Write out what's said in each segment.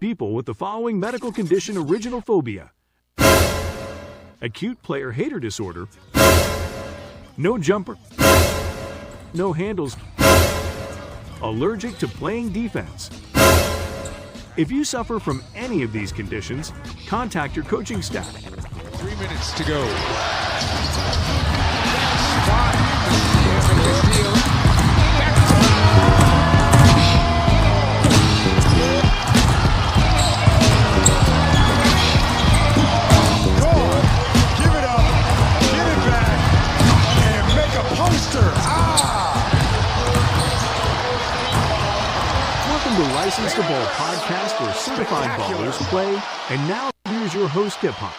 people with the following medical condition: original phobia, acute player hater disorder, no jumper, no handles, allergic to playing defense. If you suffer from any of these conditions, contact your coaching staff. 3 minutes to go. Welcome to License to Ball podcast, where certified ballers play. And now here's your host, Hip Hop.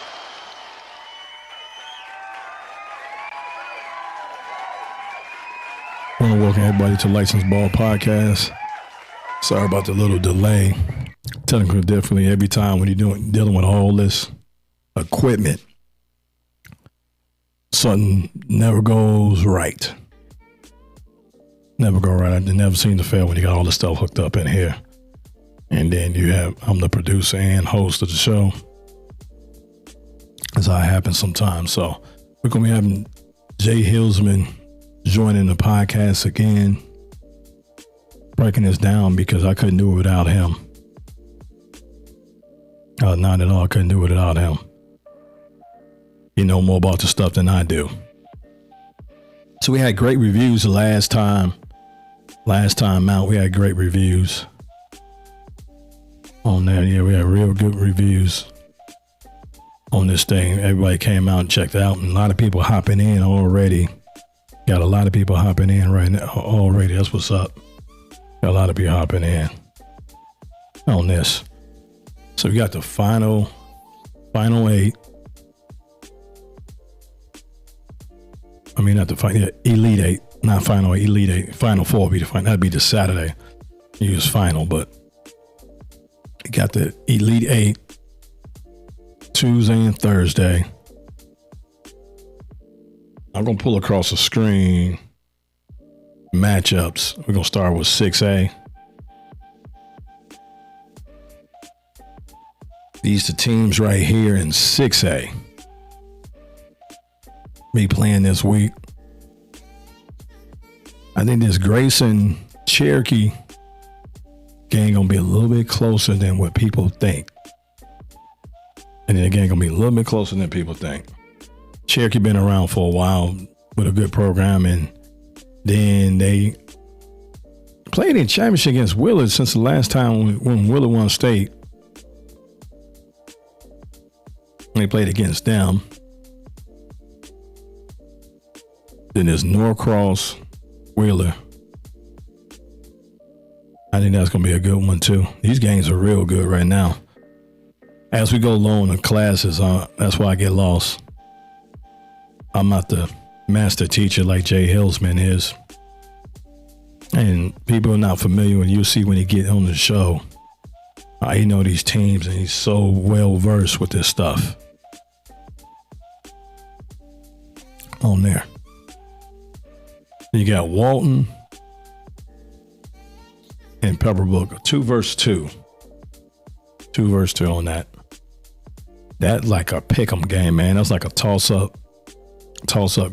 I want to welcome everybody to License Ball podcast. Sorry about the little delay. Technical difficulty every time when you're dealing with all this equipment. Something never goes right. Never go right. I never seen the fail when you got all this stuff hooked up in here. And then I'm the producer and host of the show. That's how it happens sometimes. So we're going to be having Jay Hillsman joining the podcast again, breaking this down because I couldn't do it without him. Not at all. I couldn't do it without him. You know more about the stuff than I do. So we had great reviews the last time out. We had great reviews on that. Yeah, we had real good reviews on this thing. Everybody came out and checked it out, and a lot of people hopping in already. Got a lot of people hopping in right now already. That's what's up. Got a lot of people hopping in on this. So we got the final 8. I mean, not the final, Elite 8, not final 8, Elite 8. Final 4 would be the final. That'd be the Saturday. Use final, but you got the Elite 8 Tuesday and Thursday. I'm going to pull across the screen matchups. We're going to start with 6A. These the teams right here in 6A. Me playing this week. I think this Grayson Cherokee game going to be a little bit closer than what people think. And then again, going to be a little bit closer than people think. Cherokee been around for a while with a good program, and then they played in championship against Willard since the last time when Willard won state. They played against them. Then there's Norcross, Wheeler. I think that's going to be a good one too. These games are real good right now. As we go along in classes, that's why I get lost. I'm not the master teacher like Jay Hillsman is. And people are not familiar, and you'll see when he get on the show. He know these teams, and he's so well versed with this stuff. On there. You got Walton and Pebblebrook, 2 versus 2. 2 versus 2 on that. That like a pick'em game, man. That's like a toss-up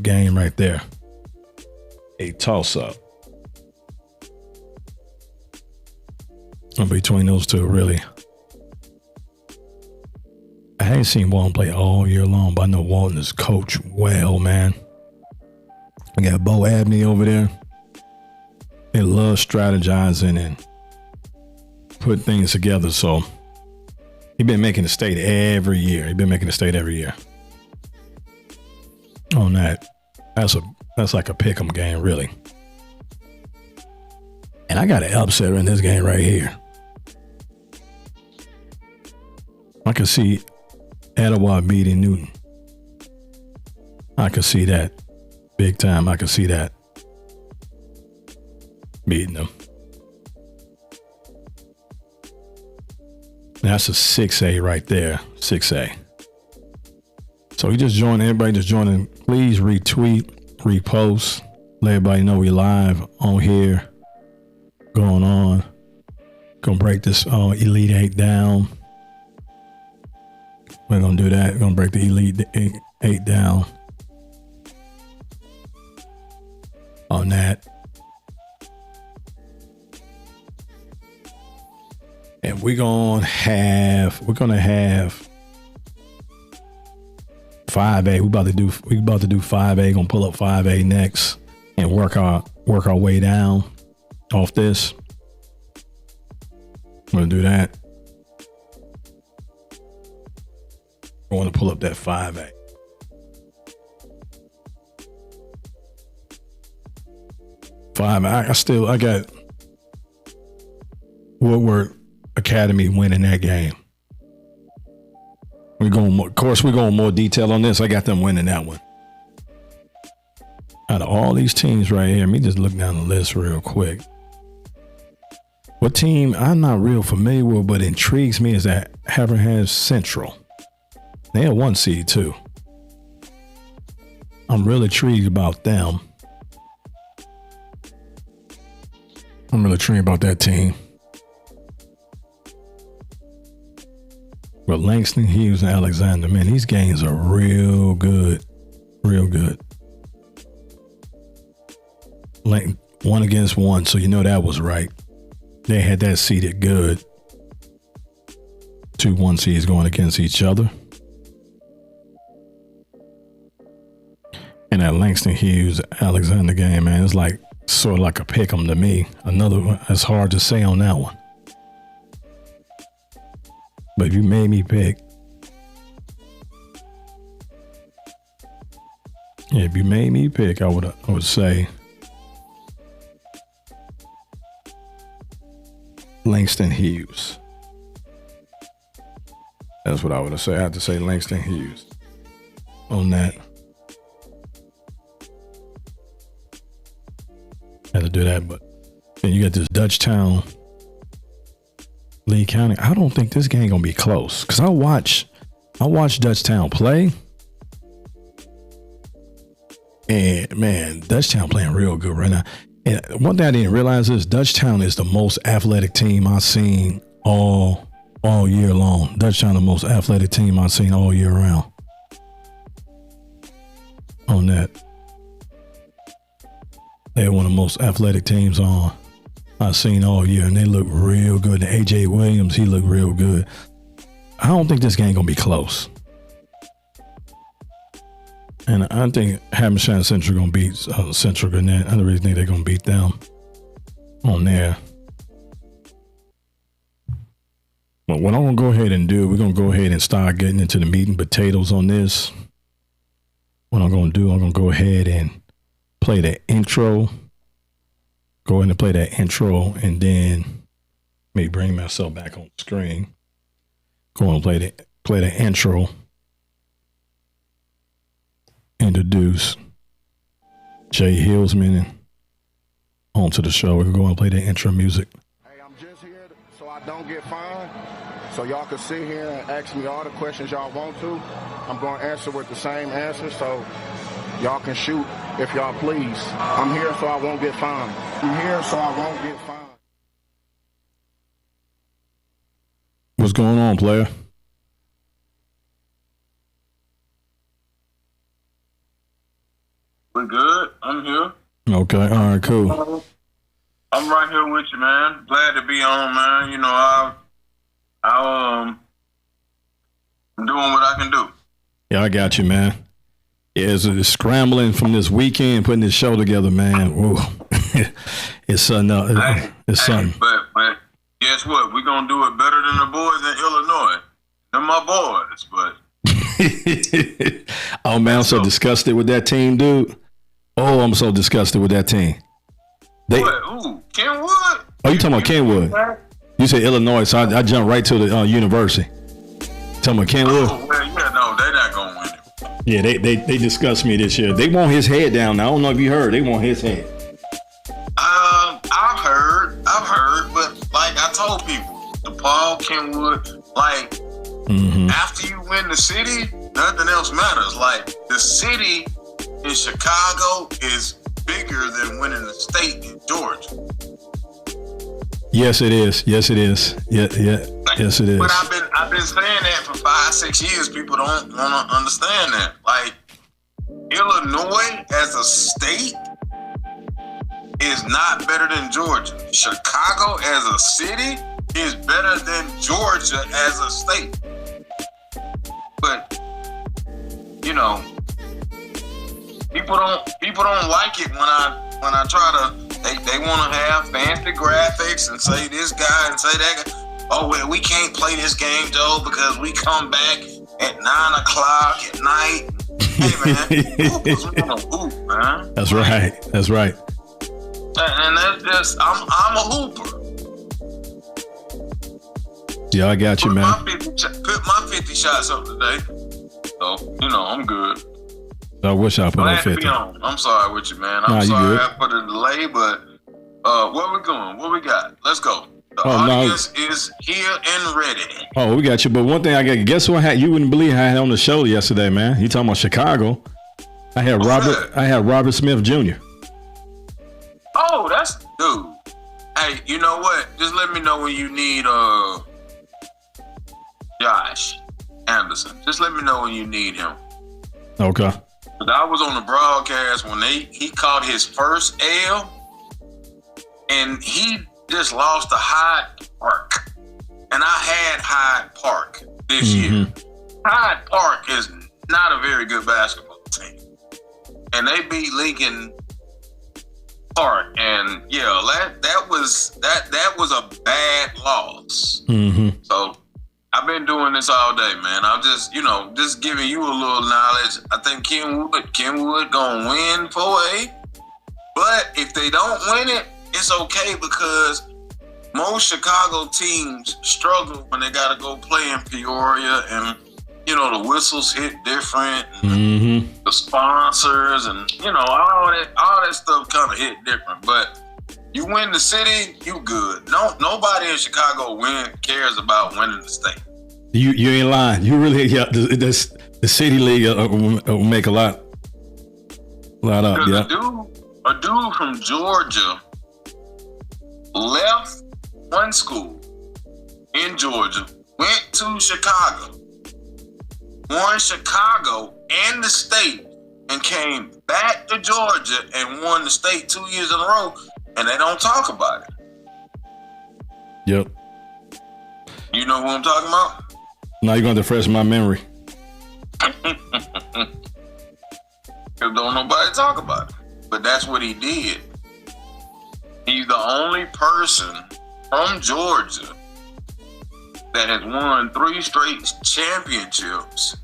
game right there. A toss-up. Between those two, really. I haven't seen Walton play all year long, but I know Walton is coached well, man. I got Bo Abney over there. They love strategizing and putting things together. So he's been making the state every year. On that. That's like a pick'em game, really. And I got an upsetter in this game right here. I can see Etowah beating Newton. I can see that. Big time. I can see that. Beating them. That's a 6A right there. 6A. So we just joined. Everybody just joining. Please retweet, repost. Let everybody know we live on here. Going on. Gonna break this Elite 8 down. We're gonna do that. We're gonna break the Elite 8 down on that. And we're gonna have 5A. We about to do 5A. Gonna pull up 5A next and work our way down off this. I'm gonna do that. I want to pull up that 5A. I got Woodward Academy winning that game. We're going more detail on this. I got them winning that one. Out of all these teams right here, let me just look down the list real quick. What team I'm not real familiar with, but intrigues me is that Habersham Central. They had 1 seed too. I'm really intrigued about them. I'm really intrigued about that team. But Langston, Hughes, and Alexander, man, these games are real good. Real good. 1 against 1, so you know that was right. They had that seeded good. 2 1 seeds going against each other. And that Langston Hughes Alexander game, man, it's like sort of like a pick 'em to me. Another one, it's hard to say on that one. But if you made me pick, I would say Langston Hughes. That's what I would say. I have to say Langston Hughes on that. Had to do that, but then you got this Dutchtown, Lee County. I don't think this game gonna be close because I watch Dutchtown play, and man, Dutchtown playing real good right now. And one thing I didn't realize is Dutchtown is the most athletic team I've seen all year long. Dutchtown the most athletic team I've seen all year round. On that. They're one of the most athletic teams I've seen all year, and they look real good. And AJ Williams, he looked real good. I don't think this game gonna be close, and I think Habersham Central gonna beat Central Gwinnett. I really think they're gonna beat them on there. But what I'm gonna go ahead and do, we're gonna go ahead and start getting into the meat and potatoes on this. What I'm gonna do, I'm gonna go ahead and play the intro. Go ahead and play that intro, and then maybe bring myself back on the screen. Go on and play the intro. Introduce Jay Hillsman onto the show. We can go and play the intro music. Hey, I'm just here so I don't get fined. So y'all can sit here and ask me all the questions y'all want to. I'm going to answer with the same answer, so y'all can shoot if y'all please. I'm here so I won't get fined. What's going on, player? We good. I'm here. Okay. All right, cool. I'm right here with you, man. Glad to be on, man. You know, I'm doing what I can do. Yeah, I got you, man. Yeah, it's scrambling from this weekend, putting this show together, man. Whoa. It's something. It's something. But guess what? We're going to do it better than the boys in Illinois. They're my boys, but. Oh, man, I'm so disgusted with that team, dude. Oh, I'm so disgusted with that team. What? Who? Kenwood? Oh, you talking about Kenwood? You said Illinois, so I jumped right to the university. Talking about Kenwood? Oh, well, yeah, no, they're not going to win it. Yeah, they discussed me this year. They want his head down now. I don't know if you heard. They want his head. I've heard, but like I told people, DePaul, Kenwood, like after you win the city, nothing else matters. Like the city in Chicago is bigger than winning the state in Georgia. Yes, it is. Yes, it is. Yeah. Yes, it is. But I've been saying that for 5-6 years. People don't want to understand that. Like, Illinois as a state is not better than Georgia. Chicago as a city is better than Georgia as a state. But you know, people don't like it when I try to. They want to have fancy graphics and say this guy and say that guy. Oh, well, we can't play this game, Joe, because we come back at 9:00 at night. Hey, man, hoopers want to hoop, man. That's right. That's right. And that's just, I'm a hooper. Yeah, I got you, man. Put my 50 shots up today. So, I'm good. I wish I put up 50. I'm sorry with you, man. I'm sorry for the delay, but where we going? What we got? Let's go. The audience is here and ready. Oh, we got you. But one thing I got, guess what? You wouldn't believe I had on the show yesterday, man. You talking about Chicago? I had Robert Smith Jr. Oh, that's dude. Hey, you know what? Just let me know when you need Josh Anderson. Just let me know when you need him. Okay. But I was on the broadcast when he caught his first L, and he just lost to Hyde Park. And I had Hyde Park this year. Hyde Park is not a very good basketball team. And they beat Lincoln Park. And that was a bad loss. So I've been doing this all day, man. I'm just giving you a little knowledge. I think Kenwood gonna win 4A. But if they don't win it, it's okay because most Chicago teams struggle when they got to go play in Peoria, and the whistles hit different, and the sponsors, and all that stuff kind of hit different. But you win the city, you good. Nobody in Chicago cares about winning the state. You ain't lying. You really the city league will make a lot up. Yeah. A dude from Georgia left one school in Georgia, went to Chicago, won Chicago and the state, and came back to Georgia and won the state 2 years in a row, and they don't talk about it. Yep. You know who I'm talking about? Now you're going to refresh my memory. Because don't nobody talk about it. But that's what he did. He's the only person from Georgia that has won 3 straight championships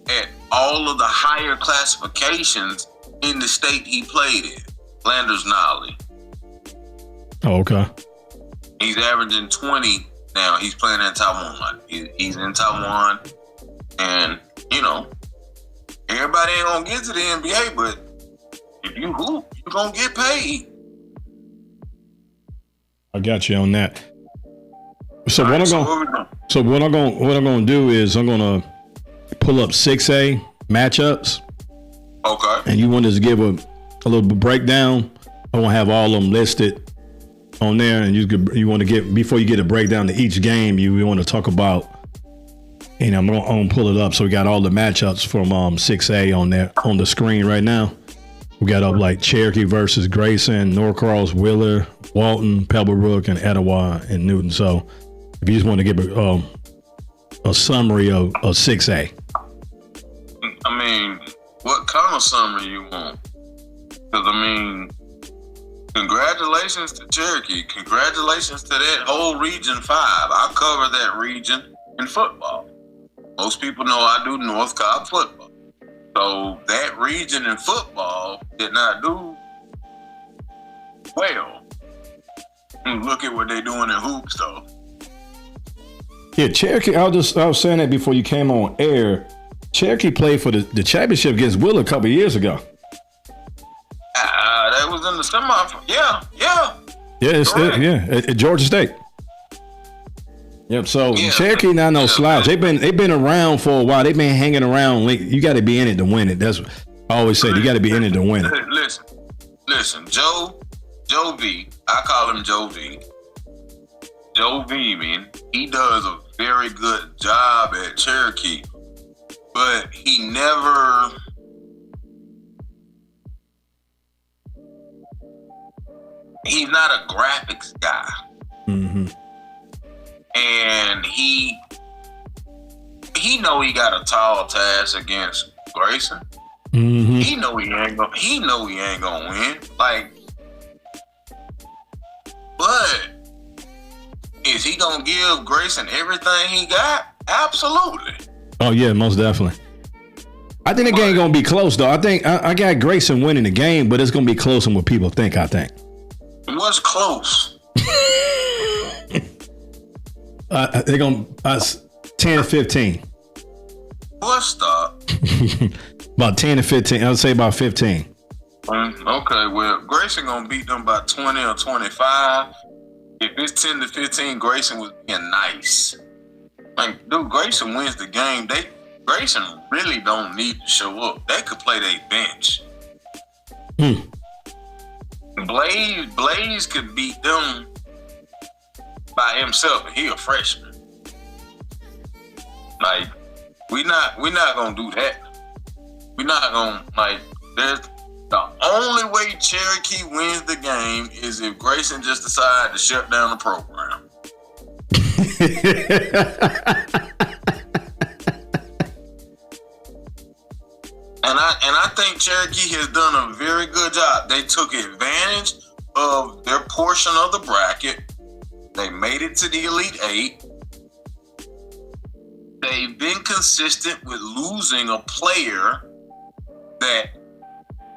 at all of the higher classifications in the state he played in, Landers Nolly. Oh, okay. He's averaging 20 now. He's playing in Taiwan. He's in Taiwan. And, everybody ain't going to get to the NBA, but if you hoop, you're going to get paid. I got you on that. So what I'm going to do is I'm going to pull up 6A matchups. Okay. And you want us to give a little breakdown. I won't have all of them listed on there, and you want to get, before you get a breakdown to each game, you want to talk about. I'm going to pull it up. So we got all the matchups from 6A on there on the screen right now. We got up like Cherokee versus Grayson, Norcross, Willard, Walton, Pebblebrook, and Etowah and Newton. So if you just want to give a summary of 6A. I mean, what kind of summary you want? Because, congratulations to Cherokee. Congratulations to that whole Region 5. I cover that region in football. Most people know I do North Cobb football. So that region in football did not do well. Look at what they're doing in hoops, though. Yeah, Cherokee, I was saying that before you came on air. Cherokee played for the championship against Willard a couple of years ago. That was in the semifinal. Yeah. At Georgia State. Yep. So Cherokee not no slouch. They've been around for a while. They've been hanging around. You got to be in it to win it. That's what I always say. You got to be in it to win it. Listen. Joe V. I call him Joe V. Joe Beeman, he does a very good job at Cherokee, but he's not a graphics guy. Mm-hmm. And he know he got a tall task against Grayson. Mm-hmm. He know he ain't gonna win. Like, but is he gonna give Grayson everything he got? Absolutely. Oh yeah, most definitely. I think the game gonna be close though. I think I got Grayson winning the game, but it's gonna be closer than what people think. I think. What's close? They're gonna 10-15. What stop? About 10 to 15. I would say about 15. Okay, well, Grayson gonna beat them by 20 or 25. If it's 10 to 15, Grayson was being nice. Like, dude, Grayson wins the game. Grayson really don't need to show up. They could play their bench. Blaze could beat them by himself, and he a freshman. Like, we not gonna do that. We not gonna, like, there's the only way Cherokee wins the game is if Grayson just decides to shut down the program. And I think Cherokee has done a very good job. They took advantage of their portion of the bracket. They made it to the Elite Eight. They've been consistent with losing a player that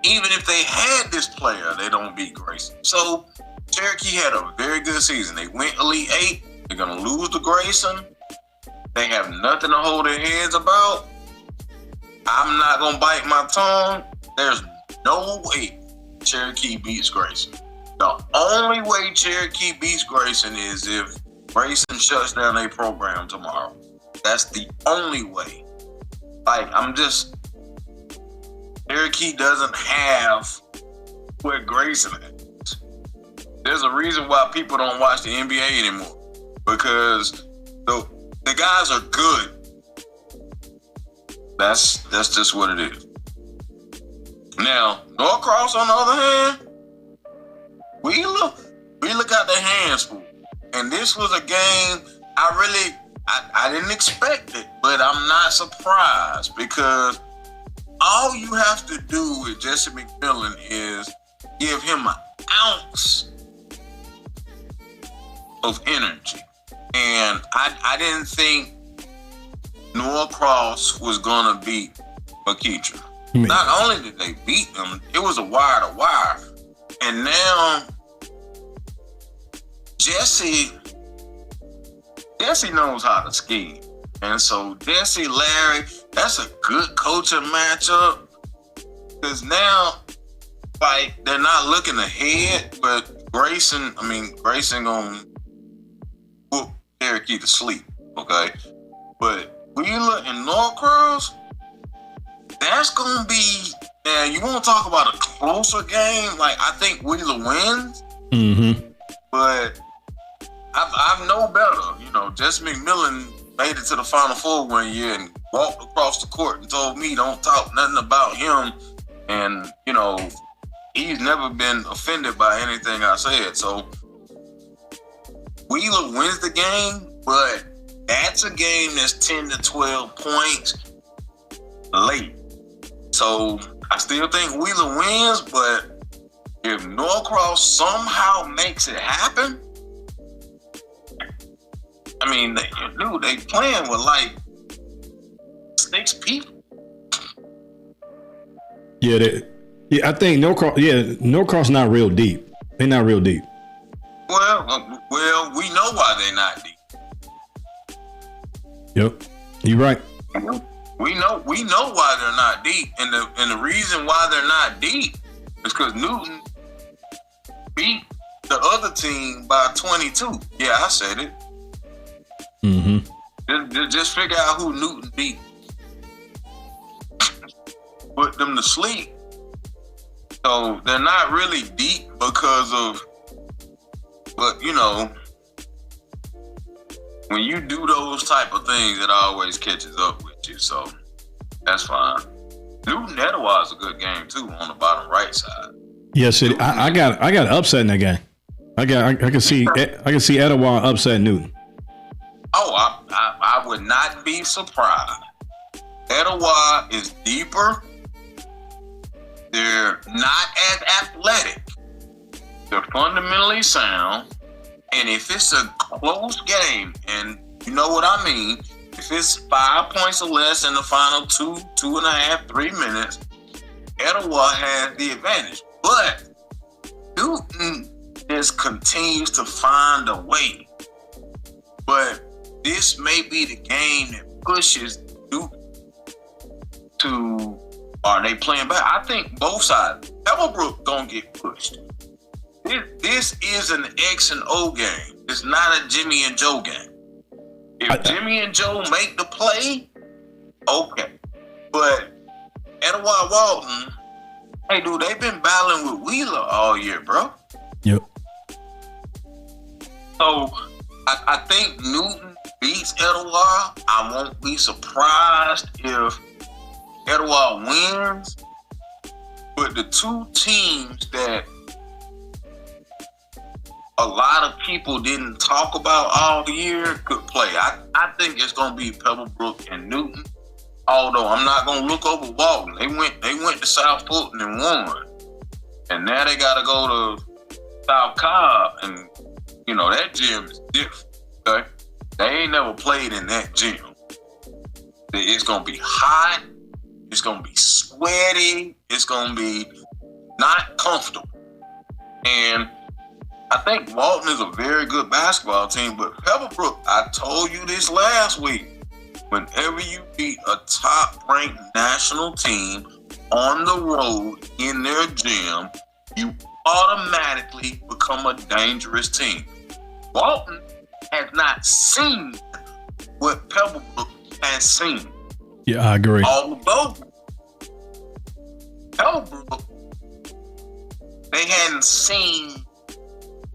even if they had this player, they don't beat Grayson. So Cherokee had a very good season. They went Elite Eight. They're going to lose to Grayson. They have nothing to hold their heads about. I'm not going to bite my tongue. There's no way Cherokee beats Grayson. The only way Cherokee beats Grayson is if Grayson shuts down their program tomorrow. That's the only way. Like, Cherokee doesn't have what Grayson has. There's a reason why people don't watch the NBA anymore. Because the guys are good. That's just what it is. Now, Norcross, on the other hand, we look at their hands full. And this was a game I didn't expect it, but I'm not surprised because all you have to do with Jesse McMillan is give him an ounce of energy. And I didn't think Norcross was going to beat McKeecher. Not only did they beat them, it was a wire to wire. And now Jesse knows how to scheme. And so Jesse, Larry, that's a good coaching matchup. Because now, like, they're not looking ahead, but Grayson gonna put Cherokee to sleep, okay? But when you look in Norcross, that's gonna be, man, you want to talk about a closer game? Like, I think Wheeler wins. Mm-hmm. But I know better. You know, Jesse McMillan made it to the Final Four one year and walked across the court and told me don't talk nothing about him. And, you know, he's never been offended by anything I said. So Wheeler wins the game, but that's a game that's 10 to 12 points late. So I still think Wheeler wins, but if Norcross somehow makes it happen, I mean, they playing with like 6 people. Yeah, I think Norcross not real deep. They're not real deep. Well, we know why they're not deep. Yep, you're right. We know why they're not deep, and the reason why they're not deep is because Newton beat the other team by 22. Yeah, I said it. Mm-hmm. Just figure out who Newton beat. Put them to sleep. So they're not really deep because of, but you know, when you do those type of things, it always catches up with you. So that's fine. Newton Etowah is a good game too on the bottom right side. Yes, I got an upset in that game. I can see Etowah upset Newton. Oh, I would not be surprised. Etowah is deeper. They're not as athletic. They're fundamentally sound. And if it's a close game, and you know what I mean, if it's 5 points or less in the final 2.5, 3 minutes, Etowah has the advantage. But Newton just continues to find a way. But this may be the game that pushes Newton to, are they playing back? I think both sides. Pebblebrook gonna get pushed. This is an X and O game. It's not a Jimmy and Joe game. If Jimmy and Joe make the play, okay. But Etowah Walton, hey dude, they've been battling with Wheeler all year, bro. Yep. So I think Newton beats Etowah. I won't be surprised if Etowah wins. But the two teams that a lot of people didn't talk about all year could play. I think it's gonna be Pebblebrook and Newton. Although I'm not gonna look over Walton. They went to South Fulton and won. And now they gotta go to South Cobb, and you know that gym is different. Okay? They ain't never played in that gym. It's gonna be hot, it's gonna be sweaty, it's gonna be not comfortable. And I think Walton is a very good basketball team, but Pebblebrook, I told you this last week, whenever you beat a top-ranked national team on the road in their gym, you automatically become a dangerous team. Walton has not seen what Pebblebrook has seen. Yeah, I agree. Although Pebblebrook, they hadn't seen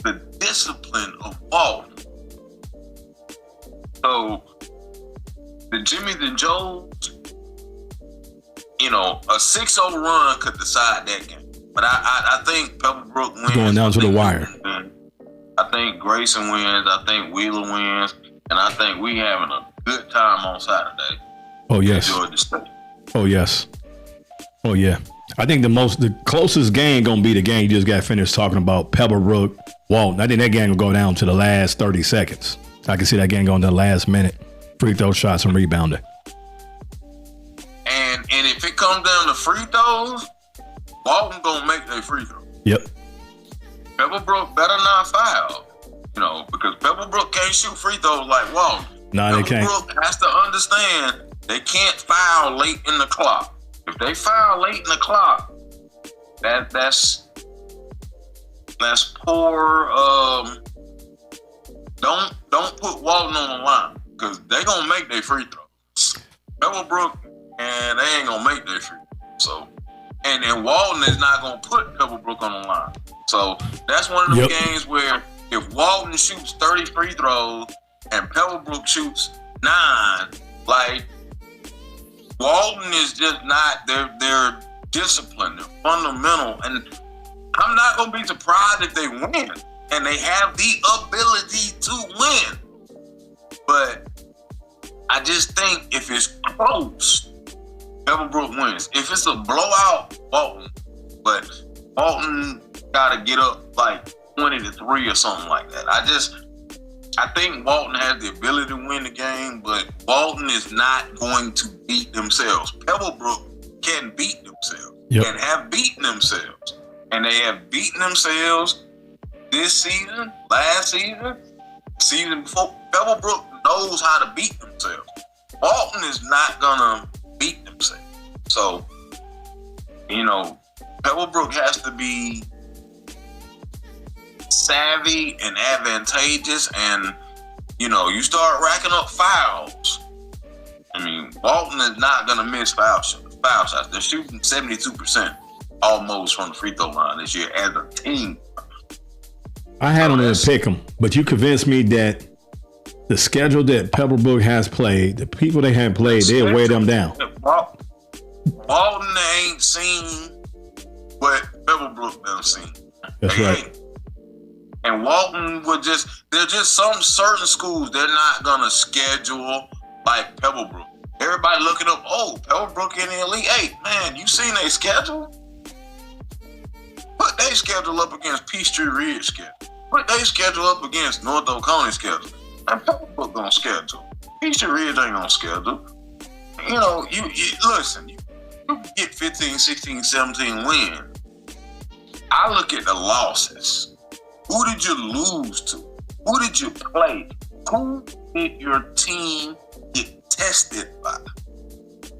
the discipline of Walton. So the Jimmys and Joes, you know, a 6-0 run could decide that game. But I think Pebblebrook wins. Going down to the wire. I think Grayson wins. I think Wheeler wins. And I think we having a good time on Saturday. Oh, yes. Georgia State. Oh, yes. Oh, yeah. I think the closest game going to be the game you just got finished talking about, Pebblebrook, Walton. I think that game will go down to the last 30 seconds. I can see that game going to the last minute. Free throw shots and rebounding. And if it comes down to free throws, Walton gonna make their free throw. Yep. Pebblebrook better not foul, you know, because Pebblebrook can't shoot free throws like Walton. No, they can't. Pebblebrook has to understand they can't foul late in the clock. If they foul late in the clock, that's poor. Don't put Walton on the line because they gonna make their free throws. Pebblebrook, and they ain't gonna make their free throws. So, and then Walton is not gonna put Pebblebrook on the line. So that's one of those games where if Walton shoots 30 free throws and Pebblebrook shoots 9, like Walton is just not. They're disciplined. They're fundamental, and I'm not gonna be surprised if they win. And they have the ability to win. But I just think if it's close, Pebblebrook wins. If it's a blowout, Walton. But Walton got to get up like 20-3 or something like that. I think Walton has the ability to win the game, but Walton is not going to beat themselves. Pebblebrook can beat themselves and have beaten themselves. And they have beaten themselves this season, last season, season before. Pebblebrook knows how to beat themselves. Walton is not gonna beat themselves. So, you know, Pebblebrook has to be savvy and advantageous, and you know, you start racking up fouls. I mean, Walton is not gonna miss foul shots. They're shooting 72% almost from the free throw line this year as a team. I had them to pick them, but you convinced me that the schedule that Pebblebrook has played, the people they have played, they'll weigh them down. Walton ain't seen what Pebblebrook done seen. That's right. And Walton there's just some certain schools they're not gonna schedule like Pebblebrook. Everybody looking up, oh, Pebblebrook in the Elite 8. Man, you seen their schedule? Put their schedule up against Peachtree Ridge schedule. Put their schedule up against North Oconee schedule. And Pebblebrook gonna schedule. Peachtree Ridge ain't gonna schedule. You know, you listen, you get 15, 16, 17 wins. I look at the losses. Who did you lose to? Who did you play? Who did your team get tested by?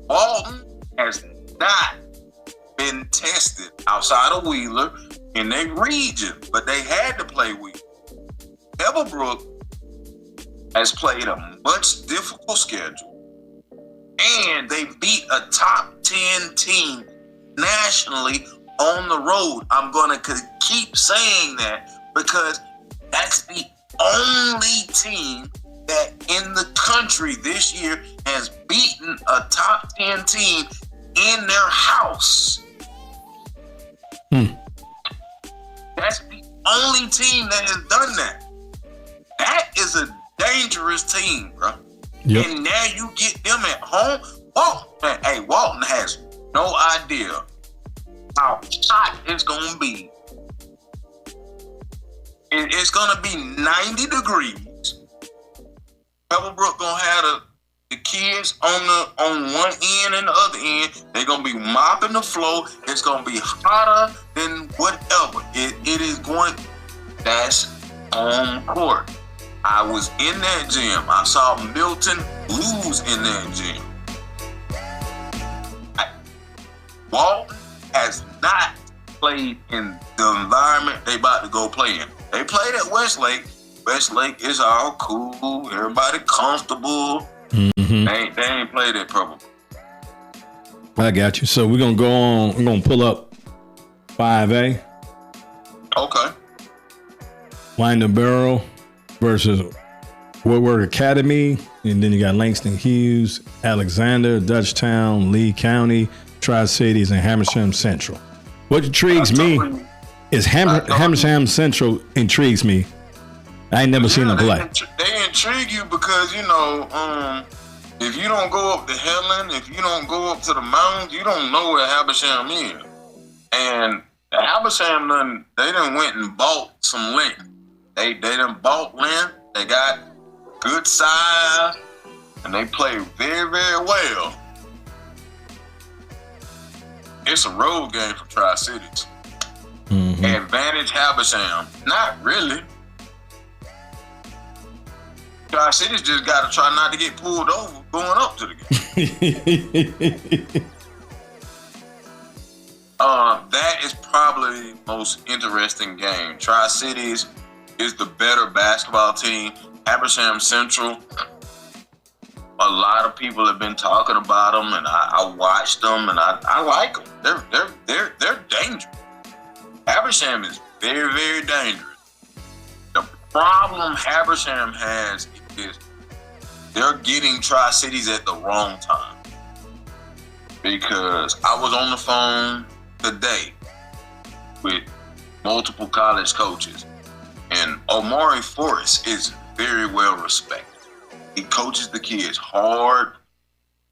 Walton has not been tested outside of Wheeler in their region, but they had to play Wheeler. Pebblebrook has played a much difficult schedule, and they beat a top 10 team nationally on the road. I'm going to keep saying that because that's the only team that in the country this year has beaten a top 10 team in their house. That's the only team that has done that. That is a dangerous team, bro. Yep. And now you get them at home. Walton has no idea how hot it's going to be. It's going to be 90 degrees. Pebblebrook going to have the kids on one end and the other end. They're going to be mopping the floor. It's going to be hotter than whatever. It is going. That's on court. I was in that gym. I saw Milton lose in that gym. Walton has not played in the environment they about to go play in. They played at Westlake. Westlake is all cool. Everybody comfortable. Mm-hmm. They ain't played at Pebblebrook. I got you. So we're going to go on. We're going to pull up 5A. Okay. Winder-Barrow versus Woodward Academy. And then you got Langston, Hughes, Alexander, Dutchtown, Lee County, Tri-Cities, and Habersham Central. What intrigues me is Habersham Central intrigues me. I ain't never seen them play. They intrigue you because, if you don't go up to Helen, if you don't go up to the mountains, you don't know where Habersham is. And Habersham they done went and bought some land. They done bought land. They got good size, and they play very, very well. It's a road game for Tri-Cities. Mm-hmm. Advantage Habersham. Not really. Tri-Cities just got to try not to get pulled over going up to the game. That is probably the most interesting game. Tri-Cities is the better basketball team. Habersham Central, a lot of people have been talking about them, and I watched them, and I like them. They're dangerous. Habersham is very, very dangerous. The problem Habersham has is they're getting Tri-Cities at the wrong time. Because I was on the phone today with multiple college coaches, and Omari Forrest is very well respected. He coaches the kids hard.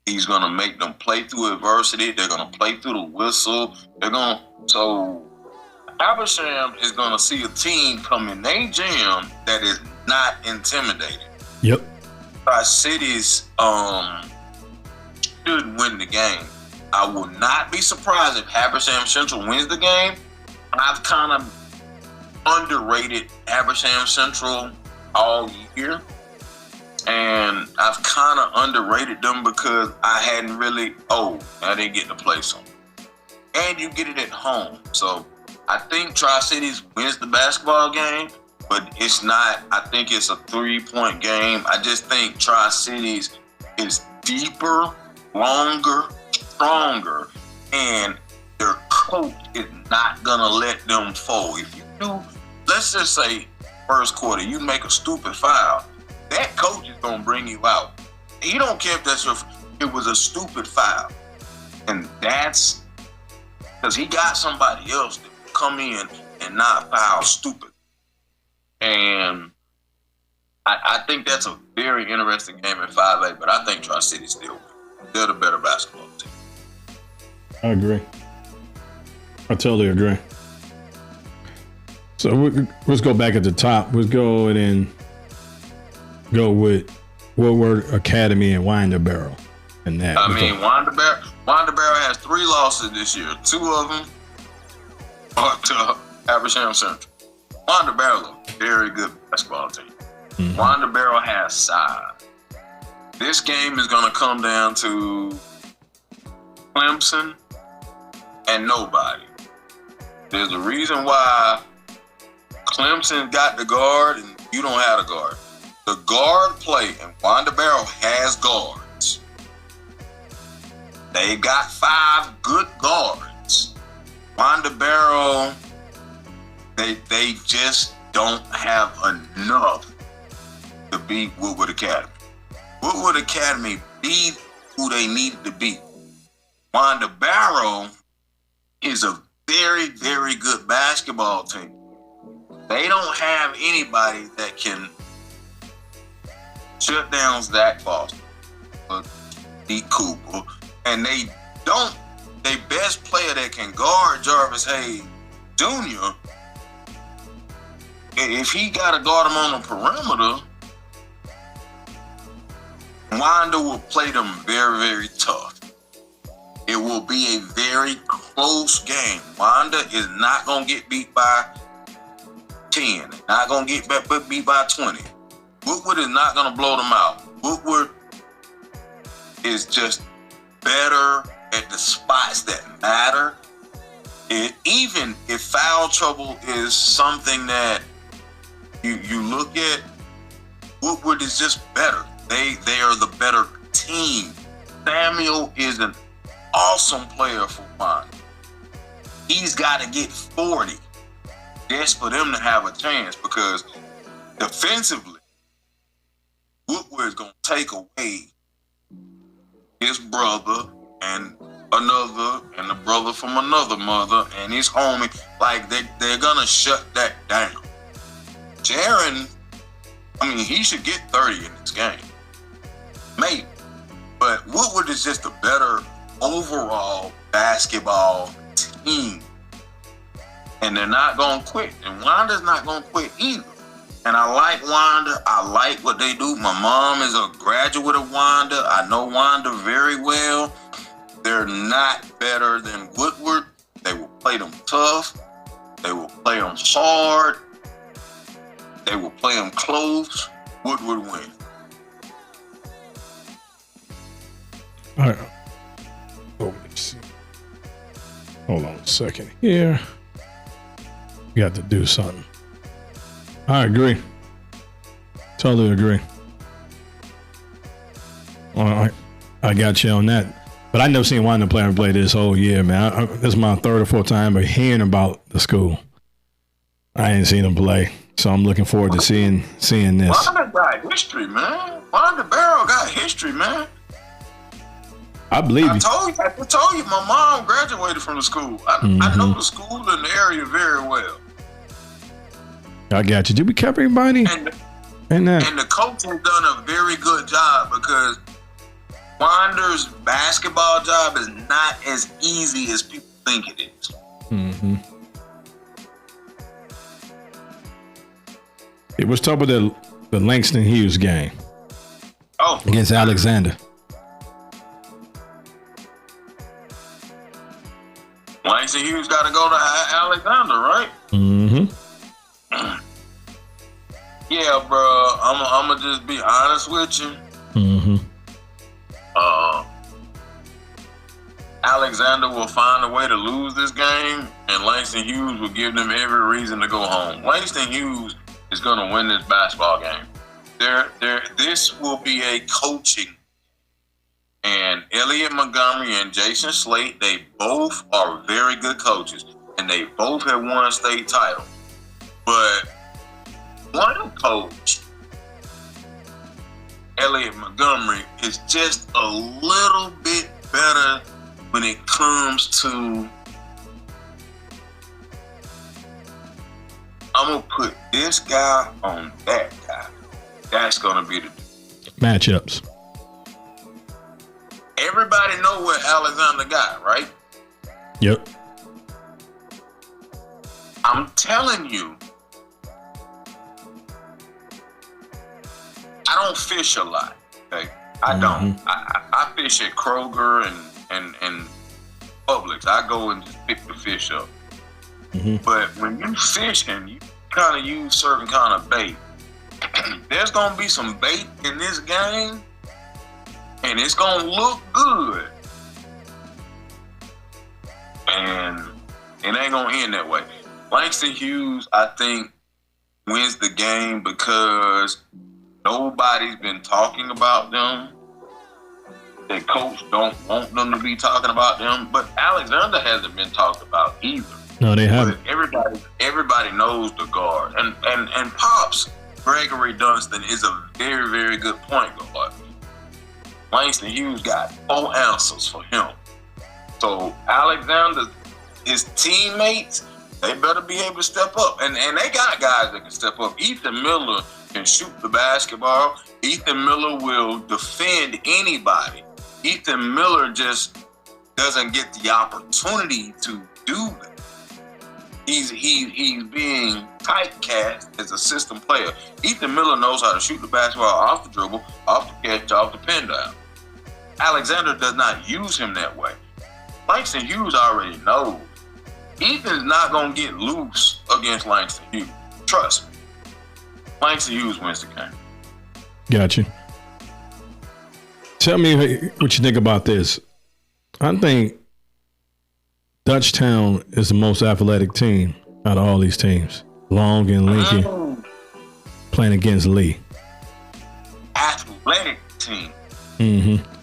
He's going to make them play through adversity. They're going to play through the whistle. So Habersham is going to see a team come in their gym that is not intimidated. Yep. Tri-Cities should win the game. I will not be surprised if Habersham Central wins the game. I've kind of underrated Habersham Central all year. And I've kind of underrated them because I didn't get to play some. And you get it at home. So I think Tri-Cities wins the basketball game, but it's not. I think it's a 3-point game. I just think Tri-Cities is deeper, longer, stronger, and their coach is not going to let them fall. If you do, let's just say first quarter, you make a stupid foul, that coach is gonna bring you out. He don't care if it was a stupid foul, and that's because he got somebody else that will come in and not foul stupid. And I think that's a very interesting game in 5A, but I think Tri-City still win. They're the better basketball team. I agree. I totally agree. So let's go back at the top. Let's go and go with Woodward Academy and Winder-Barrow. And that. Winder-Barrow has 3 losses this year. 2 of them are to Habersham Central. Winder-Barrow is a very good basketball team. Mm-hmm. Winder-Barrow has size. This game is going to come down to Clemson and nobody. There's a reason why Clemson got the guard and you don't have the guard. The guard play, and Winder-Barrow has guards. They've got 5 good guards. Winder-Barrow, they just don't have enough to beat Woodward Academy. Woodward Academy beat who they needed to beat. Winder-Barrow is a very, very good basketball team. They don't have anybody that can shut down Zach Foster or D. Cooper. And they don't, their best player that can guard Jarvis Hayes Jr., if he got to guard him on the perimeter, Winder will play them very, very tough. It will be a very close game. Winder is not going to get beat by 10. Not going to get beat by 20. Woodward is not going to blow them out. Woodward is just better at the spots that matter. Even if foul trouble is something that you look at, Woodward is just better. They are the better team. Samuel is an awesome player for Winder. He's got to get 40 just for them to have a chance, because defensively, Woodward is going to take away his brother and another, and the brother from another mother, and his homie. Like, they're going to shut that down. Jaron, he should get 30 in this game. Maybe. But Woodward is just a better overall basketball team. And they're not going to quit. And Winder's not going to quit either. And I like Winder. I like what they do. My mom is a graduate of Winder. I know Winder very well. They're not better than Woodward. They will play them tough. They will play them hard. They will play them close. Woodward win. All right. Oh, let's see. Hold on a second here. Got to do something. I agree. Totally agree. All right. I got you on that. But I never seen Winder player play this whole year, man. This is my 3rd or 4th time hearing about the school. I ain't seen him play. So I'm looking forward to seeing this. Winder got history, man. Winder-Barrow got history, man. I believe you. I told you, my mom graduated from the school. I know the school and the area very well. I got you. Did we cover everybody? And the coach has done a very good job, because Winder's basketball job is not as easy as people think it is. Mm-hmm. It was talk about the Langston Hughes game. Oh, against Alexander. Langston Hughes got to go to Alexander, right? Mm-hmm. Yeah, bro. I'm gonna just be honest with you. Mm-hmm. Alexander will find a way to lose this game, and Langston Hughes will give them every reason to go home. Langston Hughes is going to win this basketball game. This will be a coaching. And Elliot Montgomery and Jason Slate, they both are very good coaches, and they both have won a state title. But one coach Elliott Montgomery is just a little bit better when it comes to, I'm going to put this guy on that guy. That's going to be the matchups. Everybody know what Alexander got, right? Yep. I'm telling you, I don't fish a lot. Okay? I don't. I fish at Kroger and Publix. I go and just pick the fish up. But when you fishing, you kind of use certain kind of bait. There's gonna be some bait in this game, and it's gonna look good, and it ain't gonna end that way. Langston Hughes, I think, wins the game because nobody's been talking about them. The coach don't want them to be talking about them, but Alexander hasn't been talked about either. No, they haven't. But everybody knows the guard, and Pops Gregory Dunston is a very, very good point guard. Langston Hughes got 4 answers for him. So Alexander, his teammates, they better be able to step up. And they got guys that can step up. Ethan Miller can shoot the basketball. Ethan Miller will defend anybody. Ethan Miller just doesn't get the opportunity to do that. He's being typecast as a system player. Ethan Miller knows how to shoot the basketball off the dribble, off the catch, off the pin down. Alexander does not use him that way. Langston Hughes already knows. Ethan's not going to get loose against Langston Hughes. Trust me. Langston Hughes wins the game. Gotcha. Tell me what you think about this. I think Dutchtown is the most athletic team out of all these teams. Long and Lincoln playing against Lee. Athletic team.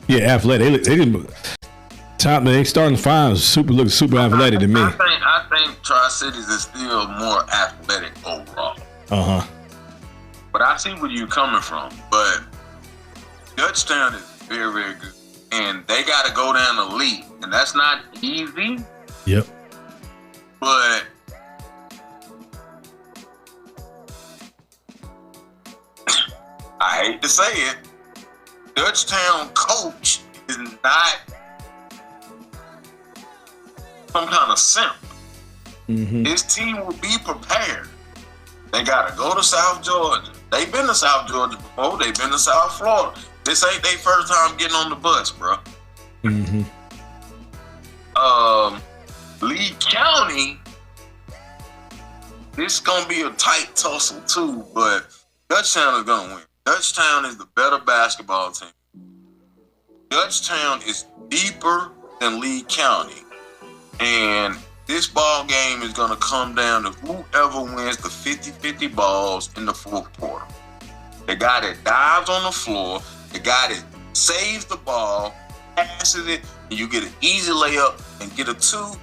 Yeah, athletic. They didn't top. They starting 5 look super athletic to me. I think Tri-Cities is still more athletic overall. But I see where you're coming from. But Dutchtown is very, very good, and they got to go down to Lee, and that's not easy. Yep. But I hate to say it, Dutchtown coach is not some kind of simp. His team will be prepared. They got to go to South Georgia. They've been to South Georgia before. They've been to South Florida. This ain't their first time getting on the bus, bro. Lee County, this is going to be a tight tussle too, but Dutchtown is going to win. Dutchtown is the better basketball team. Dutchtown is deeper than Lee County, and this ball game is going to come down to whoever wins the 50-50 balls in the fourth quarter. The guy that dives on the floor, the guy that saves the ball, passes it, and you get an easy layup and get a 2,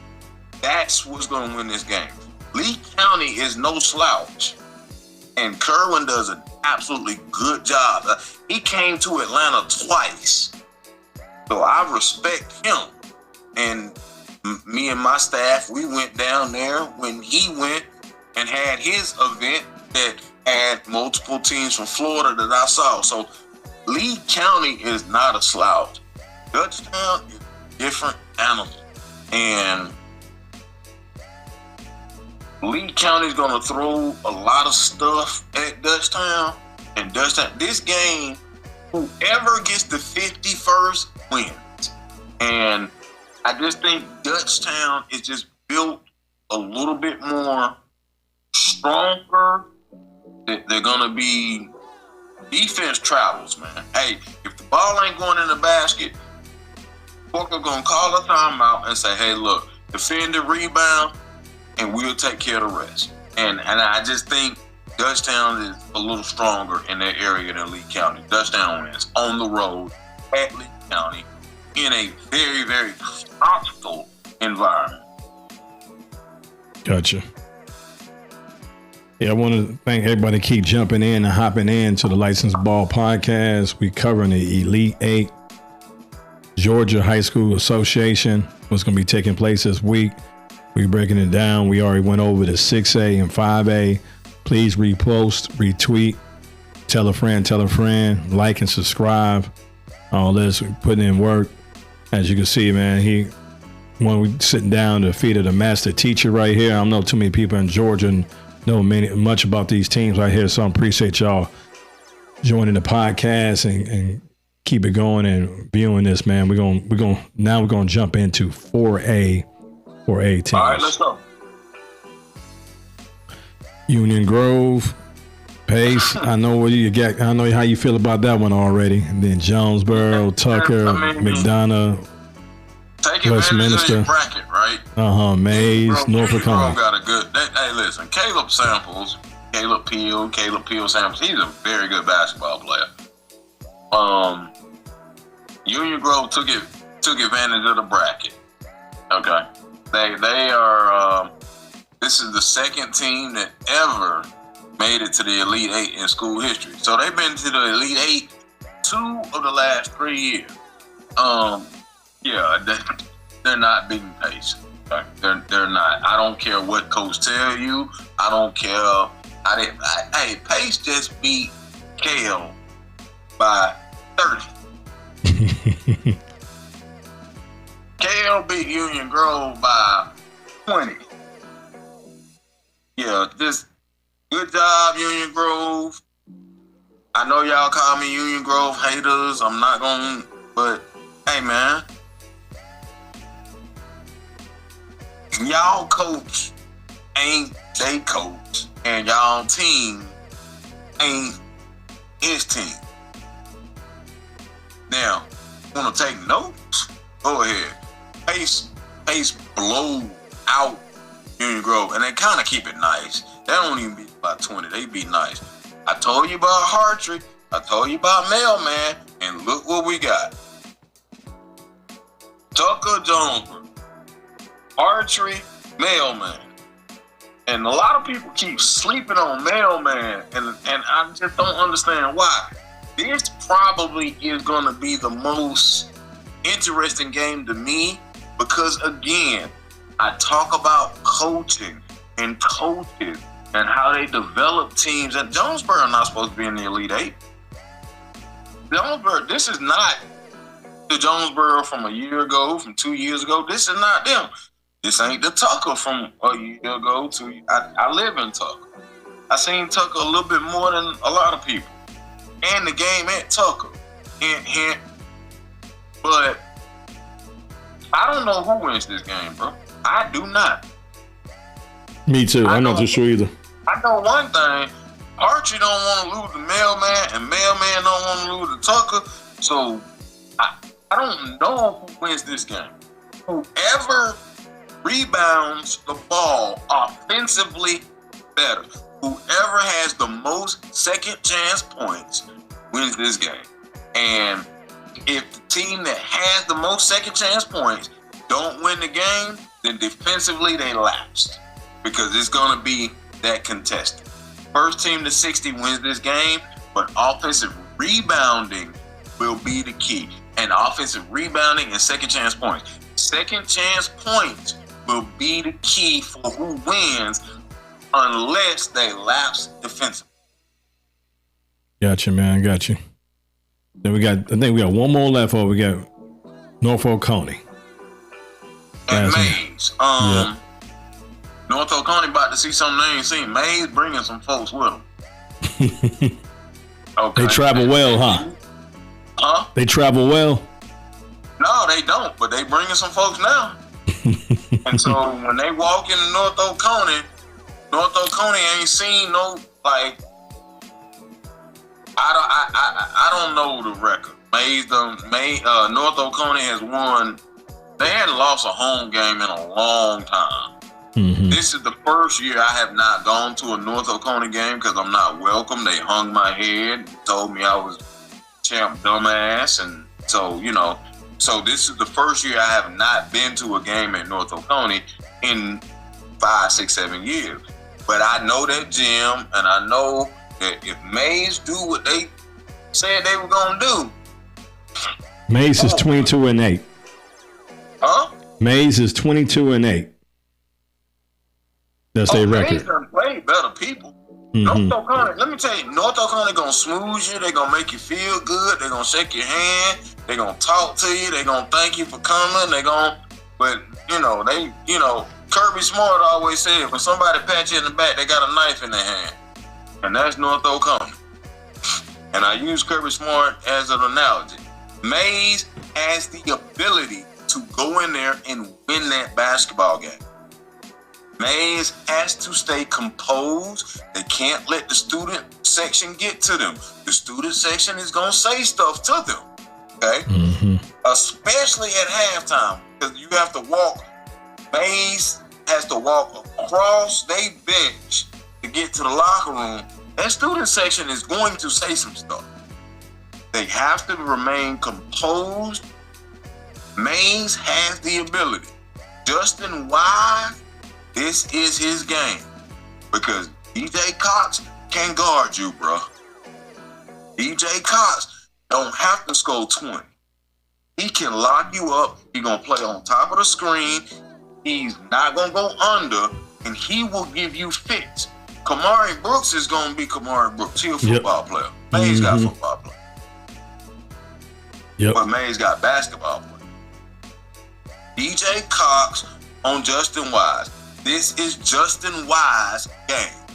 that's what's going to win this game. Lee County is no slouch, and Kerwin does an absolutely good job. He came to Atlanta twice, so I respect him. And me and my staff, we went down there when he went and had his event that had multiple teams from Florida that I saw. So Lee County is not a slouch. Dutchtown is a different animal. And Lee County is going to throw a lot of stuff at Dutchtown. And Dutchtown, this game, whoever gets the 51st wins. And I just think Dutchtown is just built a little bit more stronger. They're going to be defense travels, man. Hey, if the ball ain't going in the basket, Booker going to call a timeout and say, hey, look, defend the rebound, and we'll take care of the rest. And I just think Dutchtown is a little stronger in that area than Lee County. Dutchtown wins on the road at Lee County in a very, very hostile environment. Gotcha. Yeah, I want to thank everybody keep jumping in and hopping in to the Licensed Ball Podcast. We covering the Elite Eight Georgia High School Association. What's going to be taking place this week. We breaking it down. We already went over the 6A and 5A. Please repost, retweet, tell a friend, like and subscribe. All this, we putting in work. As you can see, man, when we sitting down to the feet of the master teacher right here. I don't know too many people in Georgia know much about these teams right here, so I appreciate y'all joining the podcast and keep it going and viewing this, man. We're gonna jump into 4A teams. All right, let's go. Union Grove, Pace. I know what you get. I know how you feel about that one already. And then Jonesboro, Tucker, McDonough, take advantage Westminster. of this bracket, right? Mays, Norfolk County. Got a good. Hey, listen, Caleb Peel Samples. He's a very good basketball player. Union Grove took advantage of the bracket. Okay, they are. This is the second team that ever made it to the Elite Eight in school history. So they've been to the Elite Eight 2 of the last 3 years. They're not beating Pace. Okay? They're not. I don't care what coach tell you. I don't care. Hey, Pace just beat Kale by 30. Kale beat Union Grove by 20. Yeah, just good job, Union Grove. I know y'all call me Union Grove haters. I'm not gonna, but hey, man. Y'all coach ain't they coach, and y'all team ain't his team. Now, wanna take notes? Go ahead. Pace blow out Union Grove, and they kind of keep it nice. They don't even beat by 20. They be nice. I told you about Hartree. I told you about Mailman, and look what we got. Tucker Jonesboro, Hartree, Mailman. And a lot of people keep sleeping on Mailman, and I just don't understand why. This probably is going to be the most interesting game to me because, again, I talk about coaching and coaches and how they develop teams. And Jonesboro not supposed to be in the Elite Eight. Jonesboro, this is not the Jonesboro from a year ago, from 2 years ago. This is not them. This ain't the Tucker from a year ago. I live in Tucker. I seen Tucker a little bit more than a lot of people. And the game at Tucker. Hint. But I don't know who wins this game, bro. I do not. Me too. I'm not too sure either. I know one thing. Archie don't want to lose the Mailman, and Mailman don't want to lose the Tucker. So I don't know who wins this game. Whoever rebounds the ball offensively better, whoever has the most second chance points wins this game. And if the team that has the most second chance points don't win the game, then defensively they lapsed because it's going to be that contested. First team to 60 wins this game, but offensive rebounding will be the key. And offensive rebounding and second chance points. Second chance points will be the key for who wins unless they lapse defensively. Gotcha, man. Got you. Then I think we got one more left. We got Norfolk County. And Mays. North Oconee about to see something they ain't seen. Mays bringing some folks with them. Okay. They travel well, huh? Huh? They travel well? No, they don't, but they bringing some folks now. And so when they walk into North Oconee ain't seen no, like, I don't know the record. North Oconee has won. They hadn't lost a home game in a long time. Mm-hmm. This is the first year I have not gone to a North Oconee game because I'm not welcome. They hung my head, told me I was champ dumbass, and so so this is the first year I have not been to a game at North Oconee in 5, 6, 7 years. But I know that gym, and I know that if Mays do what they said they were gonna do, Mays is 22-8. huh? Mays is 22-8. That's their Mays record. done played better people. Mm-hmm. North Oconee, let me tell you, North Oconee gonna smooth you. They gonna make you feel good. They gonna shake your hand. They gonna talk to you. They gonna thank you for coming. But Kirby Smart always said, when somebody pat you in the back, they got a knife in their hand, and that's North Oconee. And I use Kirby Smart as an analogy. Mays has the ability to go in there and win that basketball game. Mays has to stay composed. They can't let the student section get to them. The student section is going to say stuff to them, okay? Mm-hmm. Especially at halftime, because you have to walk. Mays has to walk across their bench to get to the locker room. That student section is going to say some stuff. They have to remain composed. Mays has the ability. Justin Wise, this is his game, because DJ Cox can guard you, bro. DJ Cox don't have to score 20. He can lock you up. He's going to play on top of the screen. He's not going to go under, and he will give you fits. Kamari Brooks is going to be Kamari Brooks. He's a football player. Mays got football player. Yep. But Mays got basketball player. DJ Cox on Justin Wise. This is Justin Wise's game.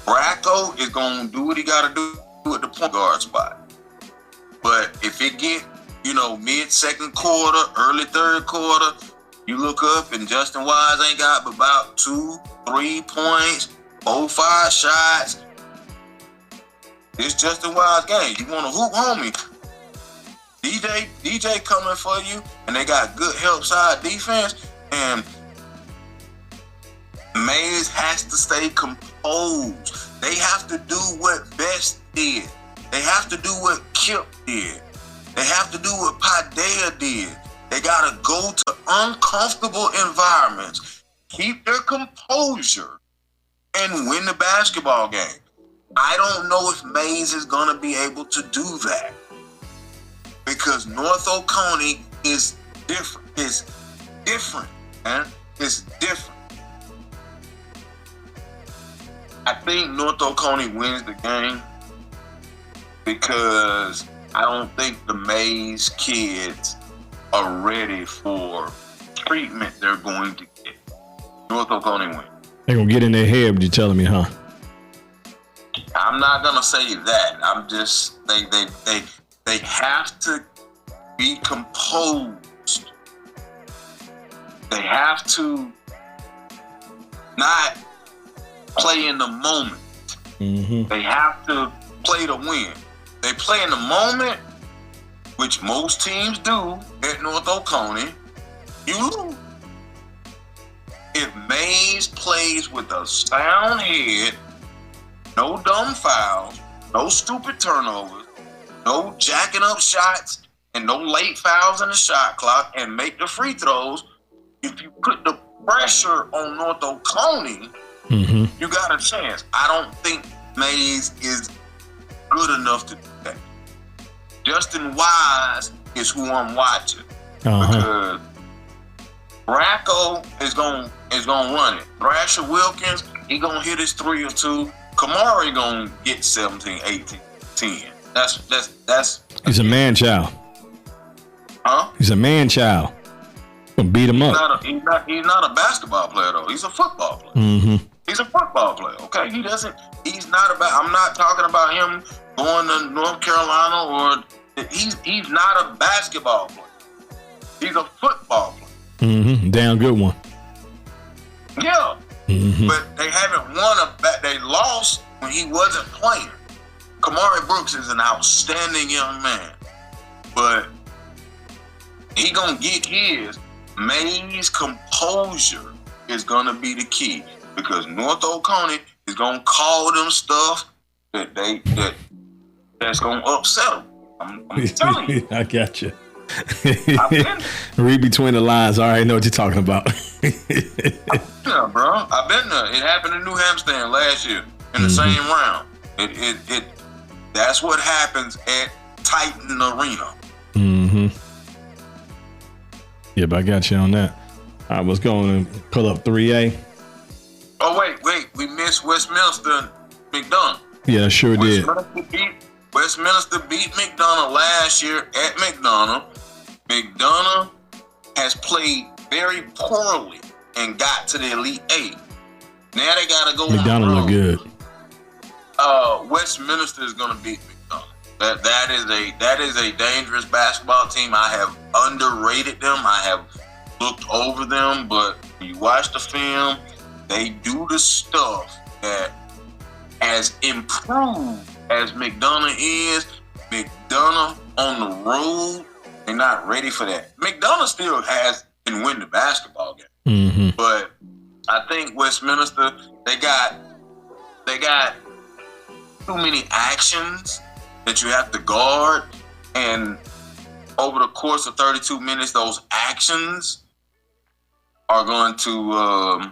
Bracco is going to do what he got to do at the point guard spot. But if it get, mid-second quarter, early third quarter, you look up and Justin Wise ain't got but about 2-3 points, 4-5 shots. It's Justin Wise game. You want to hoop, homie? DJ coming for you, and they got good help side defense, and Mays has to stay composed. They have to do what Best did. They have to do what Kip did. They have to do what Padilla did. They got to go to uncomfortable environments, keep their composure, and win the basketball game. I don't know if Mays is going to be able to do that, because North Oconee is different. It's different, man. It's different. I think North Oconee wins the game because I don't think the Mays kids are ready for treatment they're going to get. North Oconee wins. They're going to get in their head, you're telling me, huh? I'm not going to say that. I'm just, they have to be composed. They have to not play in the moment. Mm-hmm. They have to play to win. They play in the moment, which most teams do at North Oconee. You lose. If Mays plays with a sound head, no dumb fouls, no stupid turnovers, no jacking up shots, and no late fouls in the shot clock, and make the free throws, if you put the pressure on North Oconee, you got a chance. I don't think Mays is good enough to do that. Justin Wise is who I'm watching, because Bracco is going run it. Thrasher Wilkins, he gonna hit his 3 or 2. Kamari gonna get 17, 18, 10. That's. He's a man child. Huh? He's a man child. Gonna beat him up. He's not a basketball player though. He's a football player. Mm-hmm. He's a football player. Okay, he's not about. I'm not talking about him going to North Carolina or he's not a basketball player. He's a football player. Mm-hmm. Damn good one. Yeah. Mm-hmm. But they haven't won they lost when he wasn't playing. Kamari Brooks is an outstanding young man, but he gonna get his. Mays' composure is gonna be the key, because North Oconee is gonna call them stuff that's gonna upset them. I'm telling you. I got you. I've been Read between the lines. I already know what you're talking about. Yeah, bro. I've been there. It happened in New Hampshire last year in the same round. It that's what happens at Titan Arena. Mm-hmm. Yeah, but I got you on that. I was going to pull up 3A. Oh wait, we missed Westminster and McDonough. Yeah, I sure did. Westminster beat McDonough last year at McDonough. McDonough has played very poorly and got to the Elite Eight. Now they got to go. McDonough look good. Westminster is going to beat McDonough. That is a dangerous basketball team. I have underrated them. I have looked over them, but when you watch the film, they do the stuff that, as improved as McDonough is, McDonough on the road, they're not ready for that. McDonough still can win the basketball game, but I think Westminster, they got too many actions that you have to guard, and over the course of 32 minutes, those actions are going to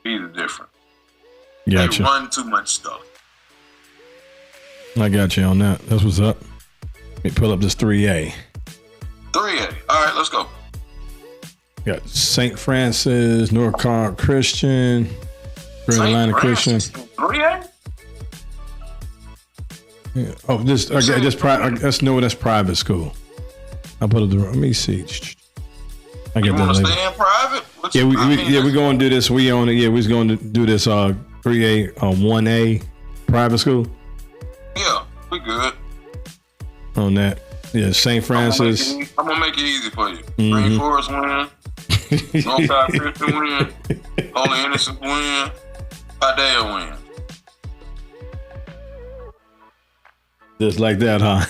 be the difference. Gotcha. They run too much stuff. I got you on that. That's what's up. Let me pull up this 3A. 3A. All right, let's go. Got St. Francis, Norcross Christian, Grand Atlanta Christian. 3A? Yeah. Oh, that's private school. I put it the. Let me see. I You get that want to later. stay in private? We're going to do this. We own it. Yeah, we're going to do this 3A 1A private school. Yeah, we good. On that. Yeah, St. Francis. I'm gonna make it easy for you. Green Forest win. Norcross Christian win. Holy Innocents win. Padilla win. Just like that, huh?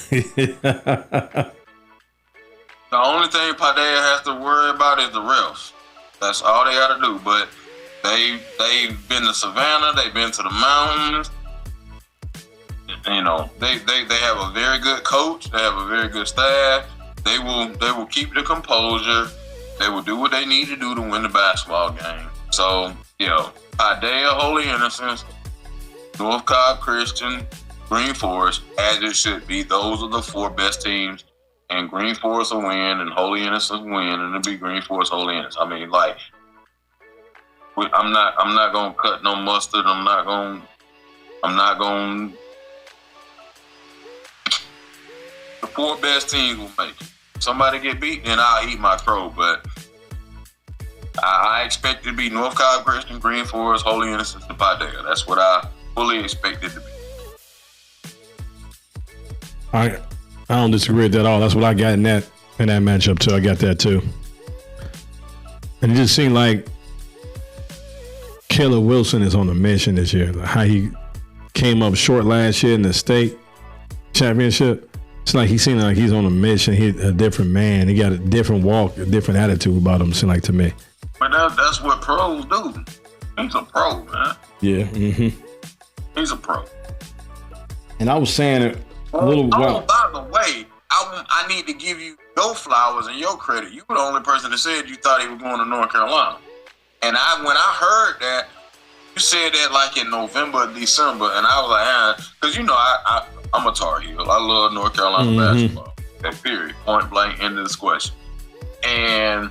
The only thing Padilla has to worry about is the refs. That's all they got to do. But they've been to Savannah. They've been to the mountains. You know, they have a very good coach. They have a very good staff. They will keep the composure. They will do what they need to do to win the basketball game. So, Padilla, Holy Innocents, North Cobb Christian, Green Forest, as it should be. Those are the four best teams. And Green Forest will win, and Holy Innocents win, and it'll be Green Forest, Holy Innocents. I mean, like, I'm not gonna cut no mustard. I'm not gonna. The four best teams will make it. Somebody get beat, then I'll eat my crow. But I expect it to be North Cobb Christian, Green Forest, Holy Innocents, and Padilla. That's what I fully expect it to be. I don't disagree with that at all. That's what I got in that matchup too. I got that too. And it just seemed like Caleb Wilson is on a mission this year. Like how he came up short last year in the state championship. It's like he seemed like he's on a mission. He's a different man. He got a different walk, a different attitude about him, seemed like to me. But that's what pros do. He's a pro, man. Yeah. He's a pro. And I was saying it a little while. By the way, I need to give you your flowers and your credit. You were the only person that said you thought he was going to North Carolina. And when I heard that, you said that like in November or December, and I was like, because I'm a Tar Heel. I love North Carolina basketball. That period. Point blank, end of this question. And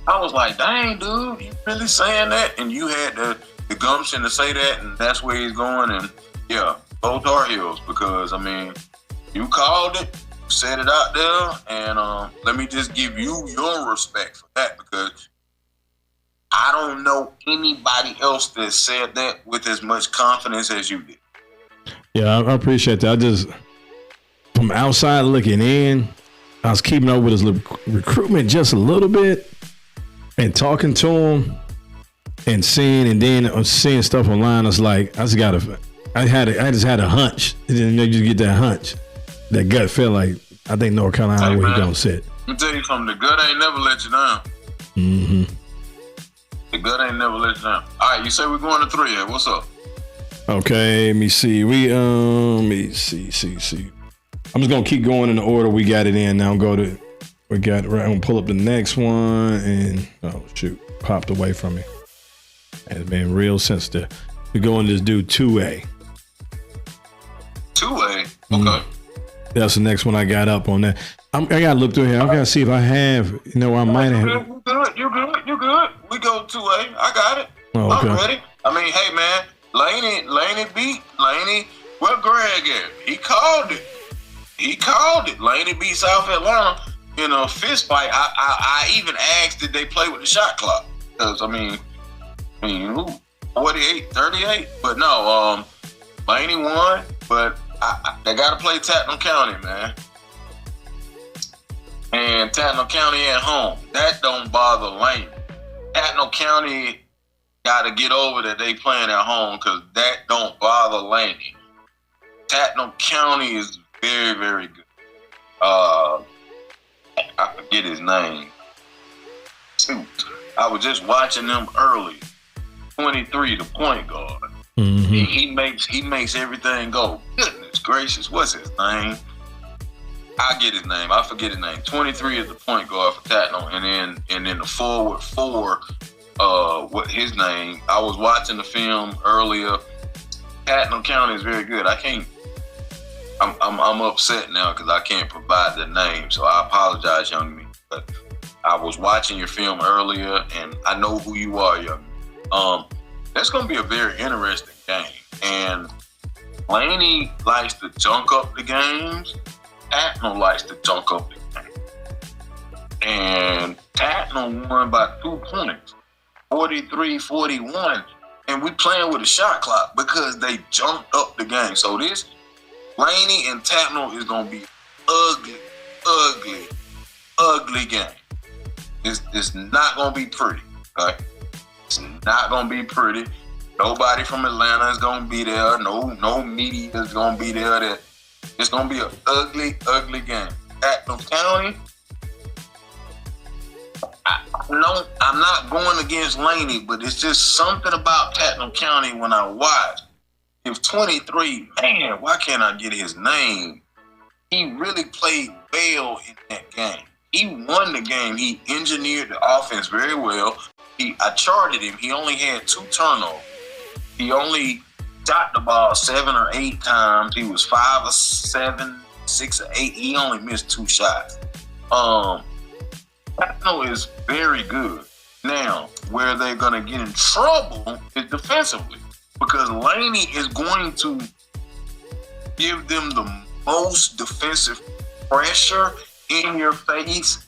I was like, dang, dude, you really saying that? And you had the gumption to say that, and that's where he's going. And yeah, both Tar Heels, because I mean, you called it, you said it out there, and let me just give you your respect for that, because I don't know anybody else that said that with as much confidence as you did. Yeah, I appreciate that. I just, from outside looking in, I was keeping up with his recruitment just a little bit and talking to him and seeing stuff online. I was like, I just had a hunch. You just get that hunch, that gut feel like, I think North Carolina where he's going to sit. Let me tell you something, the gut ain't never let you down. The gut ain't never let you down. All right, you say we're going to 3A. What's up? Okay, let me see. See. I'm just gonna keep going in the order we got it in. Now I'm gonna pull up the next one, and oh shoot, popped away from me. It's been real sensitive. We're going to just do 2A. 2A. Okay. That's the next one I got up on that. I gotta look through here. I gotta see if I have. I might have. You good. We go 2A. I got it. Oh, okay. I'm ready. I mean, hey man, Laney beat Laney. Where Greg at? He called it. Laney beat South Atlanta in a fist fight. I even asked, did they play with the shot clock? Because I mean, 48, 38. But no, Laney won. But they got to play Tatnall County, man. And Tatnall County at home. That don't bother Laney. Tatnall County got to get over that they playing at home because that don't bother Laney. Tatnall County is very, very good. I forget his name. Shoot. I was just watching them early. 23, the point guard. Mm-hmm. He makes everything go. Goodness gracious, what's his name? I get his name. I forget his name. 23 is the point guard for Tatnall, and then the forward 4. What his name? I was watching the film earlier. Tatnall County is very good. I'm upset now because I can't provide the name, so I apologize, young man. But I was watching your film earlier, and I know who you are, young man. That's going to be a very interesting game. And Laney likes to junk up the games. Tatnall likes to junk up the game. And Tatnall won by 2 points, 43-41. And we playing with a shot clock because they jumped up the game. So this Laney and Tatnall is going to be ugly game. It's not going to be pretty, okay? It's not going to be pretty. Nobody from Atlanta is going to be there. No media is going to be there. It's going to be an ugly game. Tatnall County, I'm not going against Laney, but it's just something about Tatnall County when I watch. If 23, man, why can't I get his name? He really played well in that game. He won the game. He engineered the offense very well. I charted him. He only had 2 turnovers. He only shot the ball 7 or 8 times. He was 5 or 7, 6 or 8. He only missed 2 shots. Tatnall is very good. Now, where they're going to get in trouble is defensively, because Laney is going to give them the most defensive pressure in your face.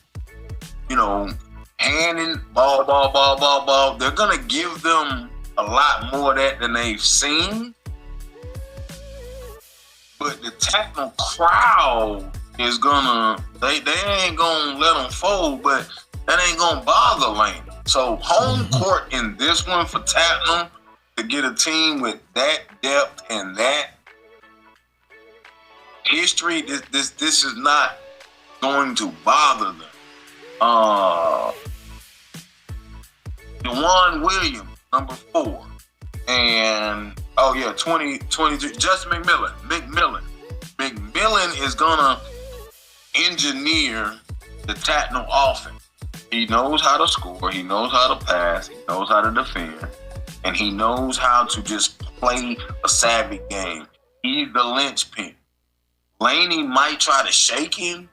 Handing ball. They're going to give them a lot more of that than they've seen. But the Tatnall crowd is they ain't going to let them fold, but that ain't going to bother Laney. So home court in this one for Tatnall to get a team with that depth and that history, this is not going to bother them. DeJuan Williams, number 4. And 23, Justin McMillan. McMillan is gonna engineer the Tatnall offense. He knows how to score, he knows how to pass, he knows how to defend, and he knows how to just play a savvy game. He's the linchpin. Laney might try to shake him.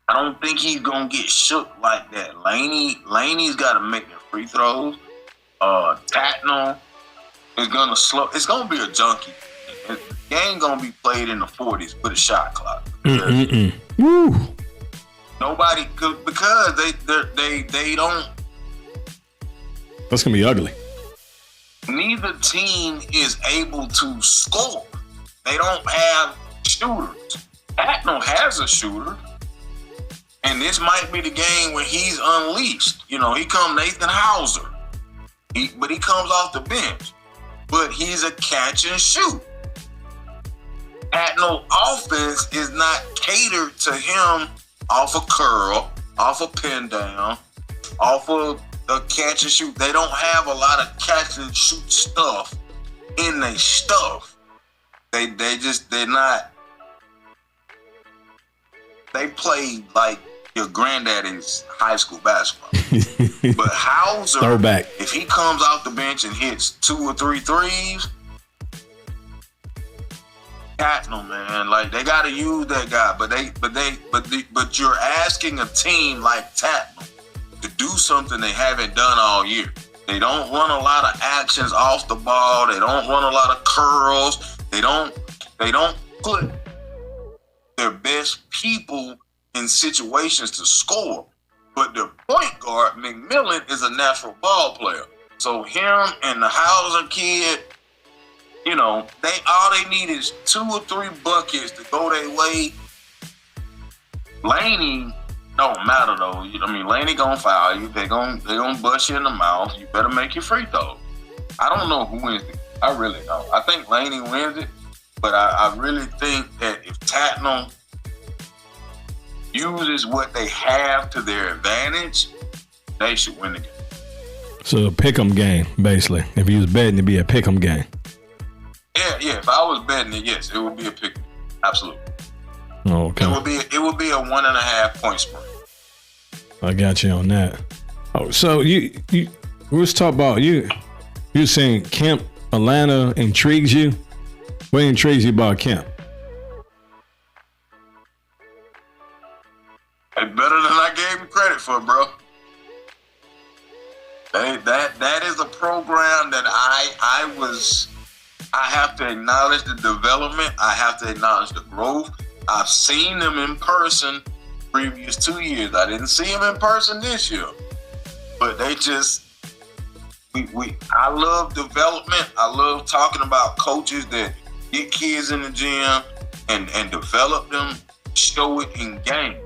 I don't think he's gonna get shook like that. Laney's got to make the free throws. Tatnall is gonna slow. It's gonna be a junkie. The game gonna be played in the 40s with a shot clock. Woo. Nobody could, because they don't. That's gonna be ugly. Neither team is able to score. They don't have shooters. Tatnall has a shooter. And this might be the game where he's unleashed. He comes Nathan Hauser. But he comes off the bench. But he's a catch and shoot. Tatnall offense is not catered to him off a curl, off a pin down, off of a catch and shoot. They don't have a lot of catch and shoot stuff in their stuff. They're not. they played like your granddaddy's high school basketball. But Hauser, Throwback. if he comes off the bench and hits 2 or 3 threes, Tatnall, man, like they got to use that guy. But you're asking a team like Tatnall to do something they haven't done all year. They don't run a lot of actions off the ball. They don't run a lot of curls. They don't put their best people in situations to score. But their point guard, McMillan, is a natural ball player. So him and the Hauser kid, you know, all they need is 2 or 3 buckets to go their way. Laney don't matter though. I mean, Laney gonna foul you. They gonna bust you in the mouth. You better make your free throw. I don't know who wins it. I really don't. I think Laney wins it, but I really think that if Tatnall uses what they have to their advantage, they should win the game. So a pick'em game, basically. If you was betting, it'd be a pick'em game. Yeah. If I was betting it, yes, it would be a pick. Absolutely. Okay. It would be a 1.5 point spread. I got you on that. Oh, so you let's talk about you. You saying Kemp, Atlanta intrigues you? What intrigues you about Kemp? It's better than I gave him credit for, bro. That is a program that I have to acknowledge the development. I have to acknowledge the growth. I've seen them in person previous 2 years. I didn't see them in person this year. But they just, I love development. I love talking about coaches that get kids in the gym and develop them, show it in game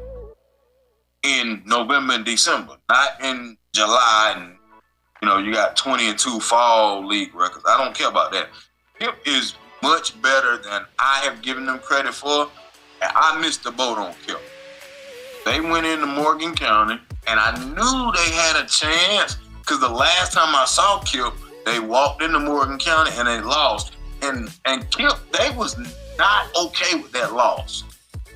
in November and December, not in July and, you know, you got 20-2 fall league records. I don't care about that. Kip is much better than I have given them credit for, and I missed the boat on Kip. They went into Morgan County, and I knew they had a chance because the last time I saw Kip, they walked into Morgan County and they lost. And Kip, they was not okay with that loss.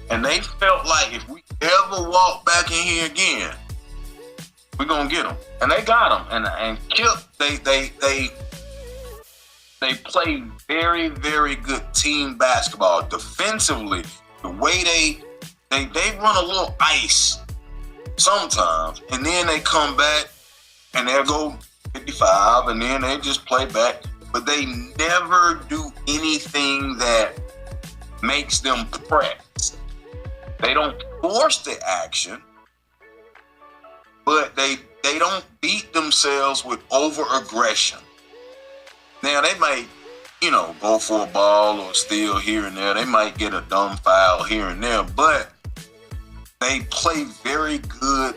And they felt like if we ever walk back in here again, we're gonna get them. And they got them. And Kip, they play very, very good team basketball. Defensively, the way they run a little ice sometimes, and then they come back and they'll go 55, and then they just play back. But they never do anything that makes them press. They don't force the action, but they don't beat themselves with over-aggression. Now, they might, you know, go for a ball or steal here and there. They might get a dumb foul here and there, but they play very good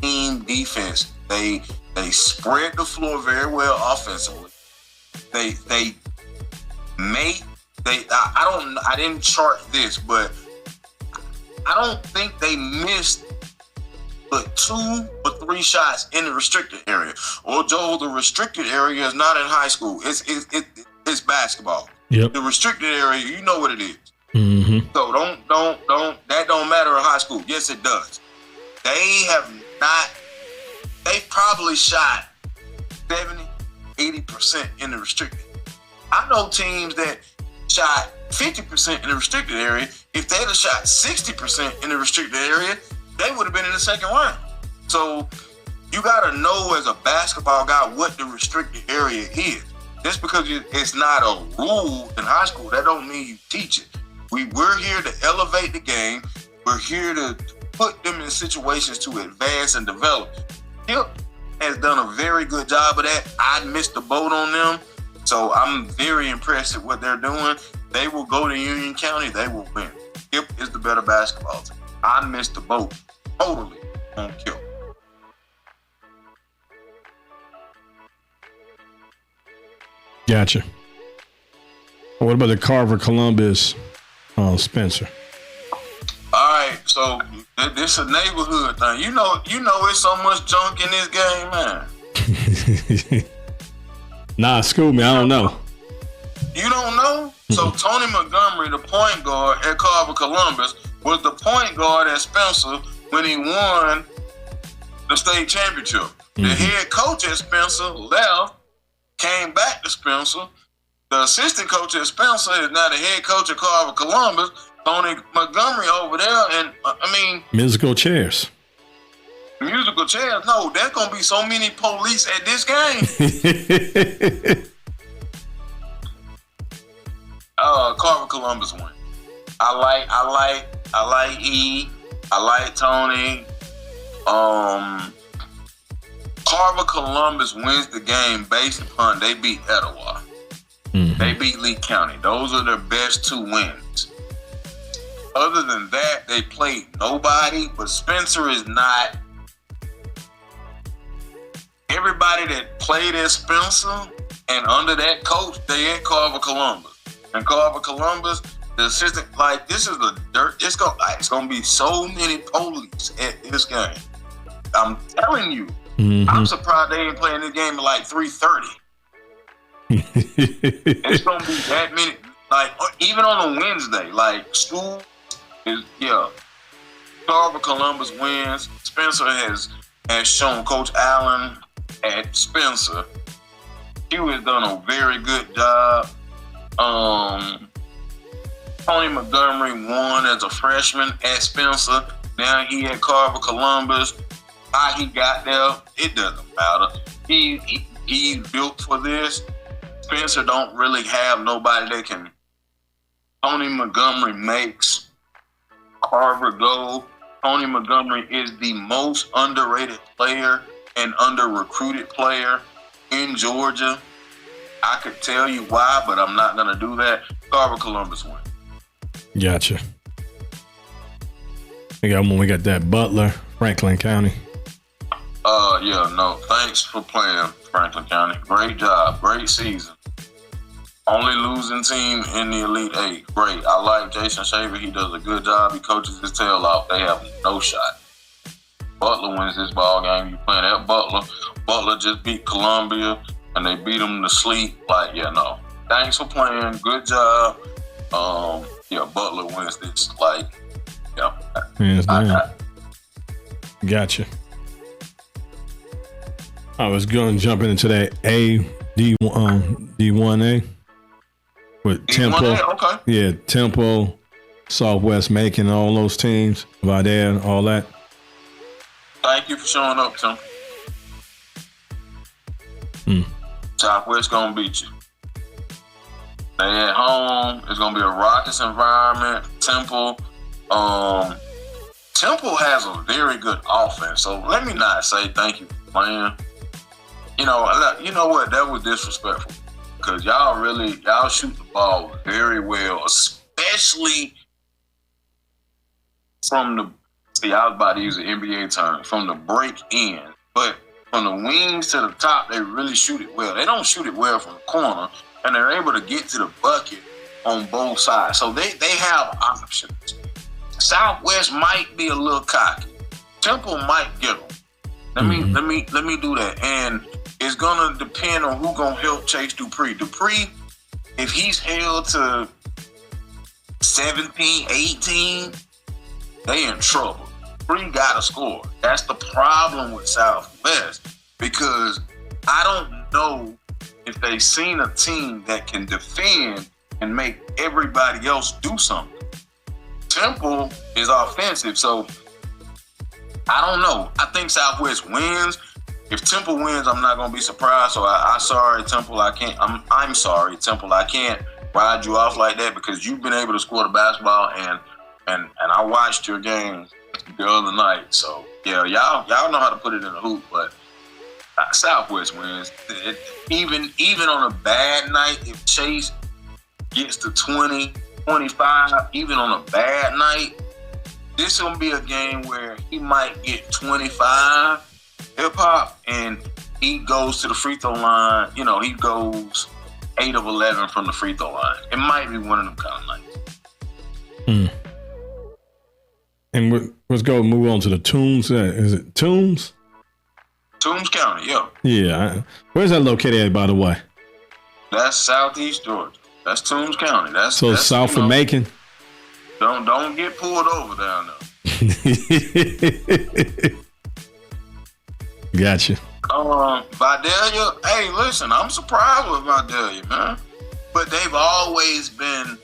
team defense. They spread the floor very well offensively. I didn't chart this, but I don't think they missed but 2 or 3 shots in the restricted area. Or Joe, the restricted area is not in high school. It's basketball. Yep. The restricted area, you know what it is. Mm-hmm. So that don't matter in high school. Yes, it does. They probably shot 70-80% in the restricted. I know teams that shot 50% in the restricted area. If they'd have shot 60% in the restricted area, they would have been in the second round. So you got to know as a basketball guy what the restricted area is. Just because it's not a rule in high school, that don't mean you teach it. We're here to elevate the game. We're here to put them in situations to advance and develop. Kip has done a very good job of that. I missed the boat on them. So I'm very impressed with what they're doing. They will go to Union County. They will win. Kip is the better basketball team. I missed the boat totally on Kip. Gotcha. What about the Carver Columbus Spencer? All right, so this is a neighborhood thing. You know, it's so much junk in this game, man. Nah, school me. I don't know. You don't know? So Tony Montgomery, the point guard at Carver Columbus, was the point guard at Spencer when he won the state championship. The head coach at Spencer left, came back to Spencer. The assistant coach at Spencer is now the head coach at Carver Columbus, Tony Montgomery over there. And musical chairs. Musical chairs? No, there's going to be so many police at this game. Carver Columbus win. I like E. I like Tony. Carver Columbus wins the game based upon they beat Etowah. They beat Lee County. Those are their best 2 wins. Other than that, they played nobody, but Spencer is not. Everybody that played at Spencer and under that coach, they at Carver Columbus. And Carver Columbus, the assistant, this is the dirt. It's gonna be so many police at this game. I'm telling you. I'm surprised they ain't playing this game at 3:30. It's gonna be that many. Even on a Wednesday, school is Carver Columbus wins. Spencer has shown Coach Allen at Spencer. Hughes has done a very good job. Tony Montgomery won as a freshman at Spencer. Now he at Carver Columbus. How he got there, it doesn't matter. He's built for this. Spencer don't really have nobody that can. Tony Montgomery makes Carver go. Tony Montgomery is the most underrated player and under-recruited player in Georgia. I could tell you why, but I'm not going to do that. Carver Columbus win. Gotcha. We got that Butler, Franklin County. Thanks for playing, Franklin County. Great job. Great season. Only losing team in the Elite Eight. Great. I like Jason Shaver. He does a good job. He coaches his tail off. They have no shot. Butler wins this ball game. You playing at Butler. Butler just beat Columbia, and they beat them to sleep. Thanks for playing. Good job. Butler wins this. Gotcha. I was going to jump into that D1A with Temple. Okay. Yeah, Temple, Southwest Macon, all those teams, Vidal, all that. Thank you for showing up, Tim. Southwest gonna beat you. They at home. It's gonna be a raucous environment. Temple has a very good offense. So let me not say thank you for playing. You know what? That was disrespectful because y'all shoot the ball very well, especially from the. See, I was about to use an NBA term, from the break in, but from the wings to the top, they really shoot it well. They don't shoot it well from the corner, and they're able to get to the bucket on both sides. So they have options. Southwest might be a little cocky. Temple might get them. Let me do that. And it's gonna depend on who gonna help Chase Dupree. Dupree, if he's held to 17, 18, they in trouble. Dupree gotta score. That's the problem with Southwest, because I don't know if they've seen a team that can defend and make everybody else do something. Temple is offensive, so I don't know. I think Southwest wins. If Temple wins, I'm not gonna be surprised. So I'm sorry, Temple. I'm sorry, Temple. I can't ride you off like that because you've been able to score the basketball, and I watched your game the other night. So yeah, y'all know how to put it in the hoop, but Southwest wins. Even on a bad night, if Chase gets to 20, 25, even on a bad night, this is gonna be a game where he might get 25 hip-hop and he goes to the free throw line. You know, he goes 8 of 11 from the free throw line. It might be one of them kind of nights. And let's move on to the Toombs. Is it Toombs? Toombs County, yeah. Yeah. Where's that located at, by the way? That's southeast Georgia. That's Toombs County. That's south of Macon? Don't get pulled over down there. Gotcha. Vidalia, hey, listen, I'm surprised with Vidalia, man. But they've always been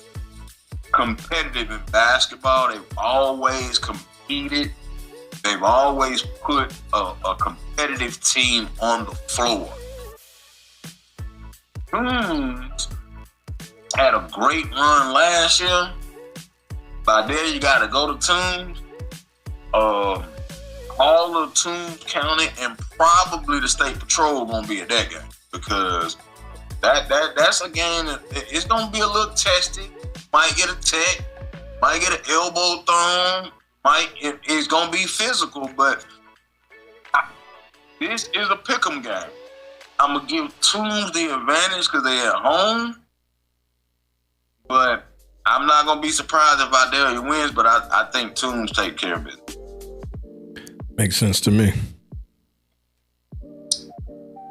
competitive in basketball. They've always competed. They've always put a competitive team on the floor. Hughes had a great run last year. Vidalia got to go to Toombs. All of Toombs County and probably the State Patrol gonna be at that game because that's a game that it's gonna be a little testy. Might get a tech, might get an elbow thrown, it's gonna be physical, but this is a pick'em game. I'm gonna give Toombs the advantage because they're at home, but I'm not gonna be surprised if Vidalia wins. But I think Toombs take care of it. Makes sense to me.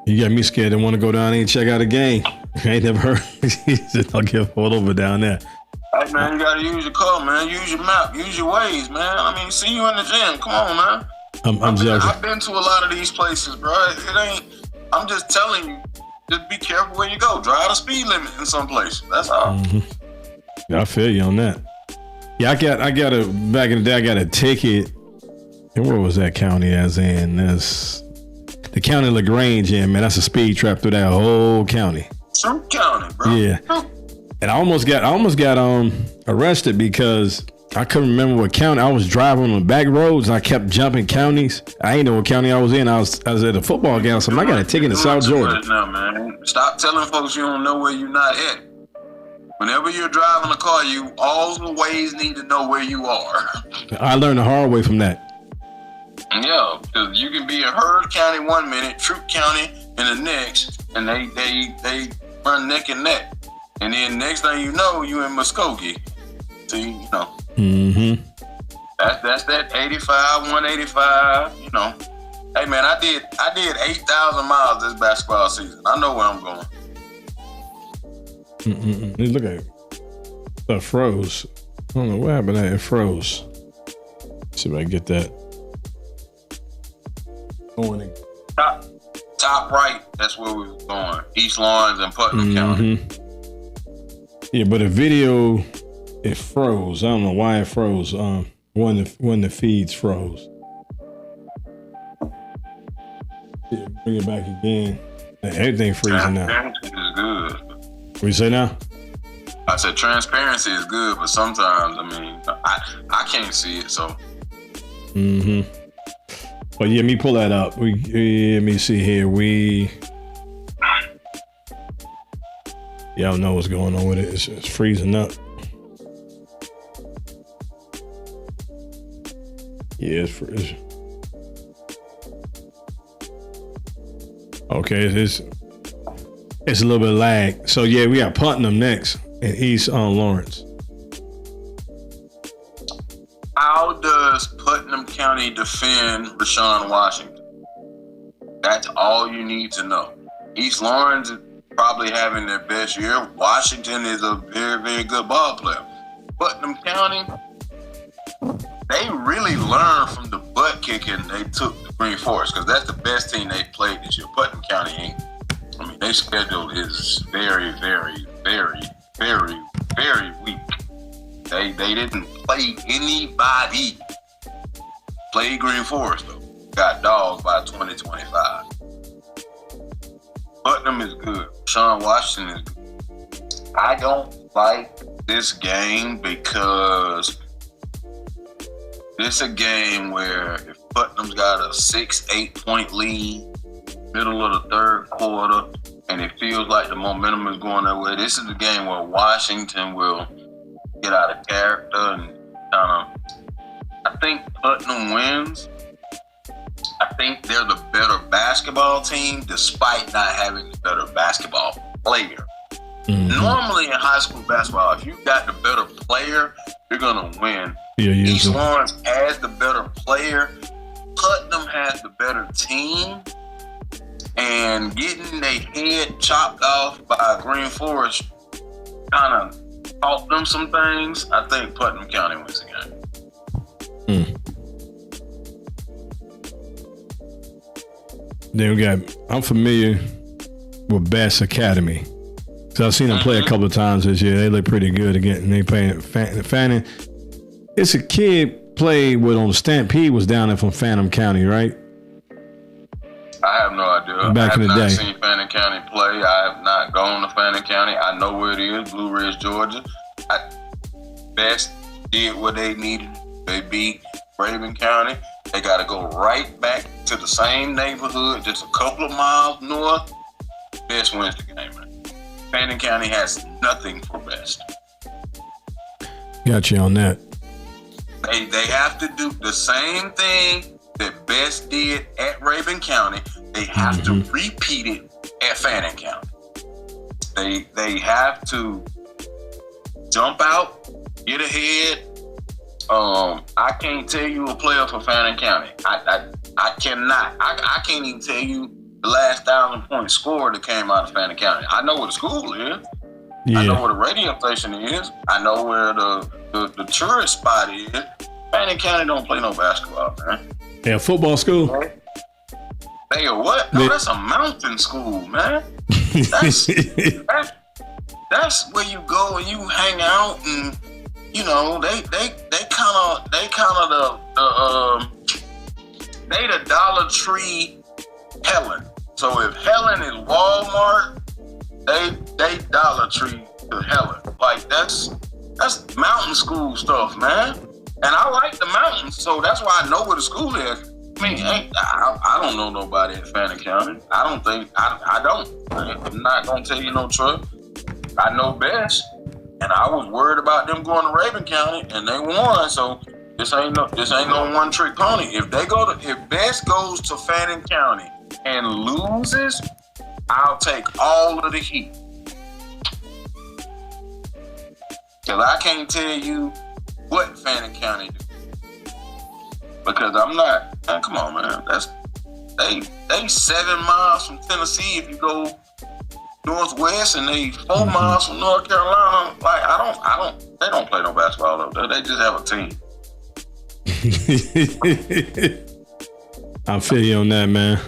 You got me scared and want to go down there and check out a game. I ain't never heard. I'll get pulled over down there. Hey, man, you got to use your car, man. Use your map. Use your ways, man. I mean, see you in the gym. Come on, man. I'm joking. I've been to a lot of these places, bro. I'm just telling you, just be careful where you go. Drive the speed limit in some places. That's all. Yeah, I feel you on that. Yeah, I got back in the day, I got a ticket. And where was that county as in? That's the county of LaGrange, man. That's a speed trap through that whole county. Some county, bro. Yeah. And I almost got arrested because I couldn't remember what county. I was driving on the back roads and I kept jumping counties. I didn't know what county I was in. I was at a football game. So I got a ticket in South Georgia. Now, man. Stop telling folks you don't know where you're not at. Whenever you're driving a car, you always need to know where you are. I learned the hard way from that. Yeah, because you can be in Heard County 1 minute, Troup County in the next, and they run neck and neck. And then next thing you know, you in Muskogee. So you know. Mm-hmm. That's that 85, 185, you know. Hey man, I did 8,000 miles this basketball season. I know where I'm going. Look at it. That froze. I don't know what happened there. It froze. Let's see if I can get that. Going top right, that's where we were going. East Lawrence and Putnam County. Yeah, but the video, it froze. I don't know why it froze. When the feeds froze. Yeah, bring it back again. Everything freezing now. Transparency is good. What you say now? I said transparency is good, but sometimes, I mean, I can't see it, so. But yeah, me pull that up. Let me see here. Y'all know what's going on with it. It's freezing up. Yeah, it's freezing. Okay, it's a little bit of lag. So yeah, we got Putnam next and East Lawrence. How does Putnam County defend Rashawn Washington? That's all you need to know. East Lawrence is probably having their best year. Washington is a very, very good ball player. Putnam County, they really learned from the butt kicking they took to Green Forest because that's the best team they played this year. Putnam County ain't. I mean, their schedule is very, very, very, very, very weak. They didn't play anybody. Played Green Forest though. Got dogs by 2025. Putnam is good. Sean Washington is good. I don't like this game because it's a game where if Putnam's got a 6-8 point lead, middle of the third quarter, and it feels like the momentum is going that way, this is the game where Washington will get out of character and kind of. I think Putnam wins. I think they're the better basketball team, despite not having the better basketball player. Normally in high school basketball, if you got the better player, you're gonna win. Yeah, East Lawrence has the better player. Putnam has the better team. And getting their head chopped off by Green Forest kind of taught them some things, I think Putnam County wins the game. Then we got, I'm familiar with Bass Academy. So I've seen them play a couple of times this year. They look pretty good again. And they playing Fannin. It's a kid played with on the Stampede was down there from Phantom County, right? I have no idea. Back in the day. I have not seen Fannin County play. I have not gone to Fannin County. I know where it is, Blue Ridge, Georgia. Best did what they needed. They beat Raven County. They got to go right back to the same neighborhood, just a couple of miles north. Best wins the game. Fannin County has nothing for Best. Got you on that. They have to do the same thing that Best did at Raven County. They have to repeat it at Fannin County. They have to jump out, get ahead. I can't tell you a player for Fannin County. I cannot. I can't even tell you the last 1,000-point score that came out of Fannin County. I know where the school is. Yeah. I know where the radio station is. I know where the tourist spot is. Fannin County don't play no basketball, man. They a football school? They a what? No, that's a mountain school, man. That's where you go and you hang out, and you know they kind of the Dollar Tree Helen. So if Helen is Walmart, they Dollar Tree to Helen. Like that's mountain school stuff, man. And I like the mountains, so that's why I know where the school is. I mean, I don't know nobody in Fannin County. I don't. I'm not gonna tell you no truth. I know Best, and I was worried about them going to Raven County, and they won. So this ain't no one trick pony. If Best goes to Fannin County and loses, I'll take all of the heat. Cause I can't tell you what Fannin County do. Because I'm not, man, come on, man. They 7 miles from Tennessee if you go northwest, and they 4 miles from North Carolina. Like they don't play no basketball up there. They just have a team. I feel you on that, man.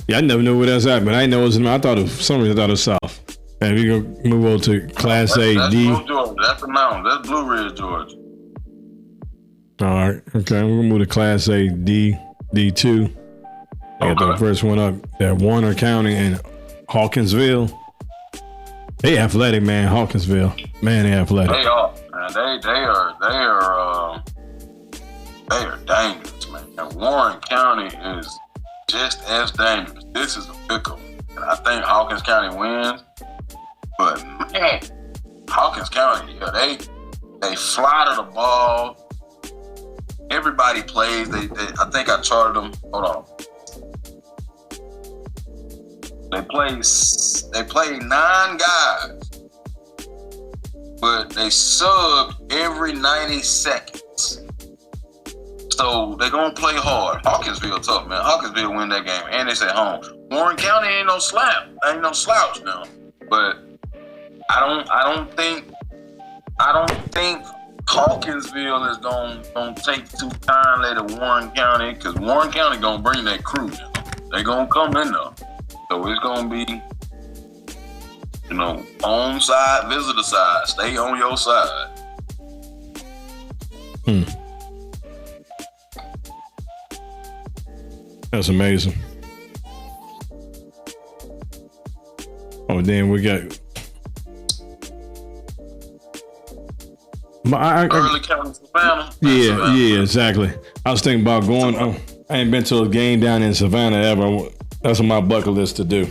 Yeah, I never knew where that's at, but I didn't know it was in. I thought it was for some reason I thought it was south. And we gonna move on to Class A D. That's Georgia. That's the mountain. That's Blue Ridge, Georgia. All right, okay. We're gonna move to Class A D, D2. I got the first one up at Warner County and Hawkinsville. They athletic, man. Hawkinsville, man, they athletic. They are, man. They are dangerous, man. And Warren County is just as dangerous. This is a pickle, and I think Hawkins County wins. But man, Hawkins County, yeah, they fly to the ball. Everybody plays. I think I charted them. Hold on. They play 9 guys, but they subbed every 90 seconds. So they're gonna play hard. Hawkinsville tough, man. Hawkinsville win that game, and it's at home. Warren County ain't no slouch now. But I don't think Hawkinsville is gonna take too kindly to Warren County, because Warren County gonna bring that crew down. They gonna come in there. So it's gonna be, home side, visitor side. Stay on your side. That's amazing. Oh, then we got Early County, Savannah. Yeah, exactly. I was thinking about going. I ain't been to a game down in Savannah ever. That's on my bucket list to do.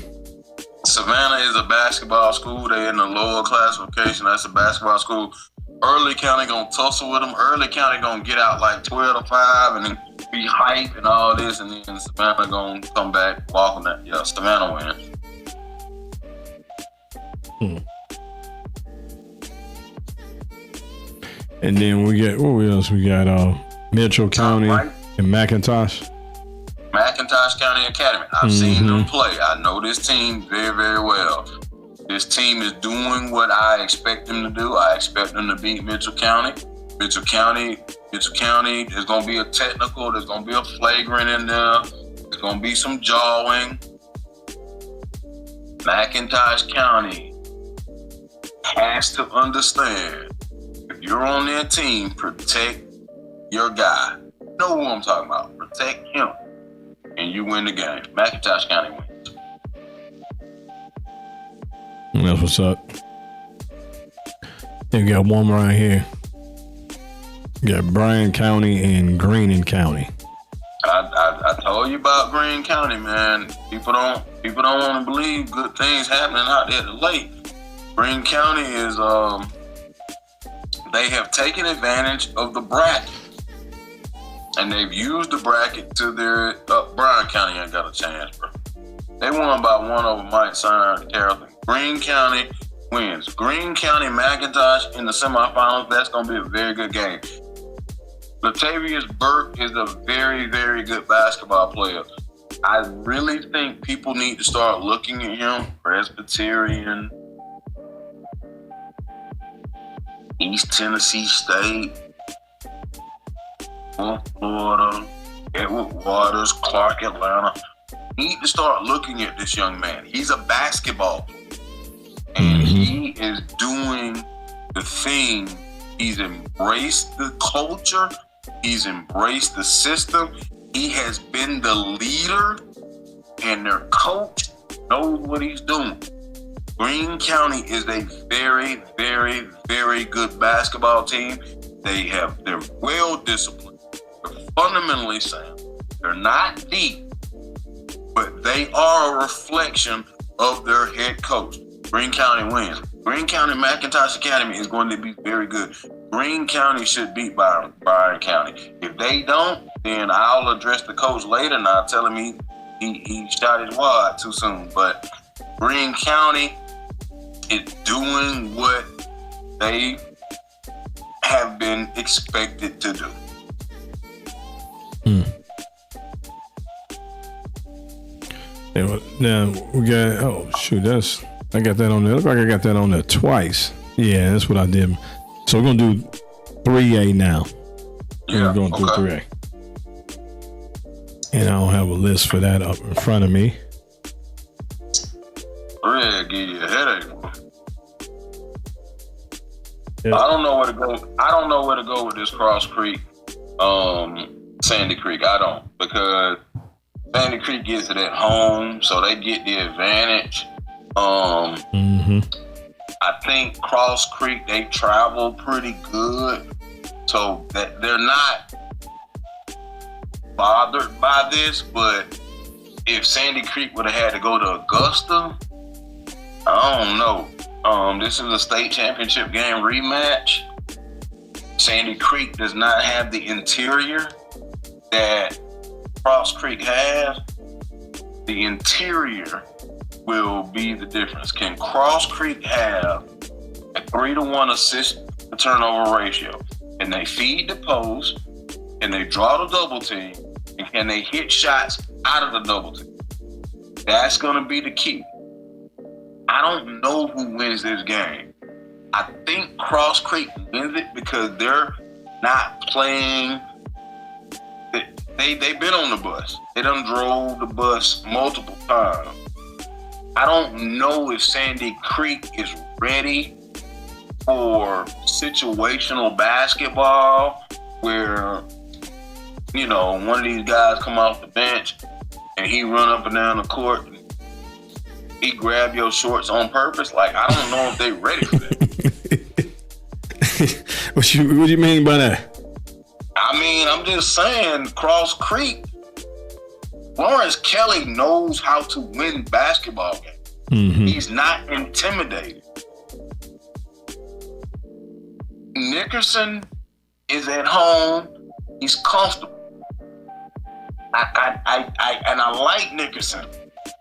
Savannah is a basketball school. They're in the lower classification. That's a basketball school. Early County gonna tussle with them. Early County gonna get out like 12-5 and then be hype and all this, and then Savannah gonna come back walking that. Yeah, Savannah wins. And then we get, what else we got? Mitchell County and McIntosh. McIntosh County Academy. I've seen them play. I know this team very, very well. This team is doing what I expect them to do. I expect them to beat Mitchell County. Mitchell County, there's going to be a technical, there's going to be a flagrant in there, there's going to be some jawing. McIntosh County has to understand, if you're on their team, protect your guy. You know who I'm talking about. Protect him, and you win the game. McIntosh County wins. That's what's up. Then we got one right here. You got Bryan County and Greenon County. I told you about Greene County, man. People don't want to believe good things happening out there at the lake. Greene County is they have taken advantage of the bracket, and they've used the bracket to their. Bryan County ain't got a chance, bro. They won by one over Mike Sign Carrollton. Greene County wins. Greene County McIntosh in the semifinals. That's going to be a very good game. Latavius Burke is a very, very good basketball player. I really think people need to start looking at him. Presbyterian, East Tennessee State, North Florida, Edward Waters, Clark, Atlanta. Need to start looking at this young man. He's a basketball player, and he is doing the thing. He's embraced the culture. He's embraced the system. He has been the leader, and their coach knows what he's doing. Greene County is a very, very, very good basketball team. They're well disciplined. They're fundamentally sound. They're not deep, but they are a reflection of their head coach. Greene County wins. Greene County McIntosh Academy is going to be very good. Greene County should beat Bryan County. If they don't, then I'll address the coach later and I'll tell him he shot his wad too soon. But Greene County is doing what they have been expected to do. Now we got I got that on there. Look like I got that on there twice. Yeah, that's what I did. So we're gonna do 3A now. Yeah, we're going through 3A. And I don't have a list for that up in front of me. 3A give you a headache. Yeah. I don't know where to go with this Cross Creek, Sandy Creek. I don't, because Sandy Creek gets it at home, so they get the advantage. I think Cross Creek, they travel pretty good, so that they're not bothered by this. But if Sandy Creek would have had to go to Augusta, I don't know. This is a state championship game rematch. Sandy Creek does not have the interior that Cross Creek has. The interior will be the difference. Can Cross Creek have a 3-to-1 assist to turnover ratio? Can they feed the post? Can they draw the double team? And can they hit shots out of the double team? That's going to be the key. I don't know who wins this game. I think Cross Creek wins it because they're not playing. They've been on the bus. They done drove the bus multiple times. I don't know if Sandy Creek is ready for situational basketball where, you know, one of these guys come off the bench and he run up and down the court and he grab your shorts on purpose. Like, I don't know if they ready for that. What you mean by that? I mean, I'm just saying, Cross Creek, Lawrence Kelly knows how to win basketball games. He's not intimidated. Nickerson is at home. He's comfortable. I like Nickerson.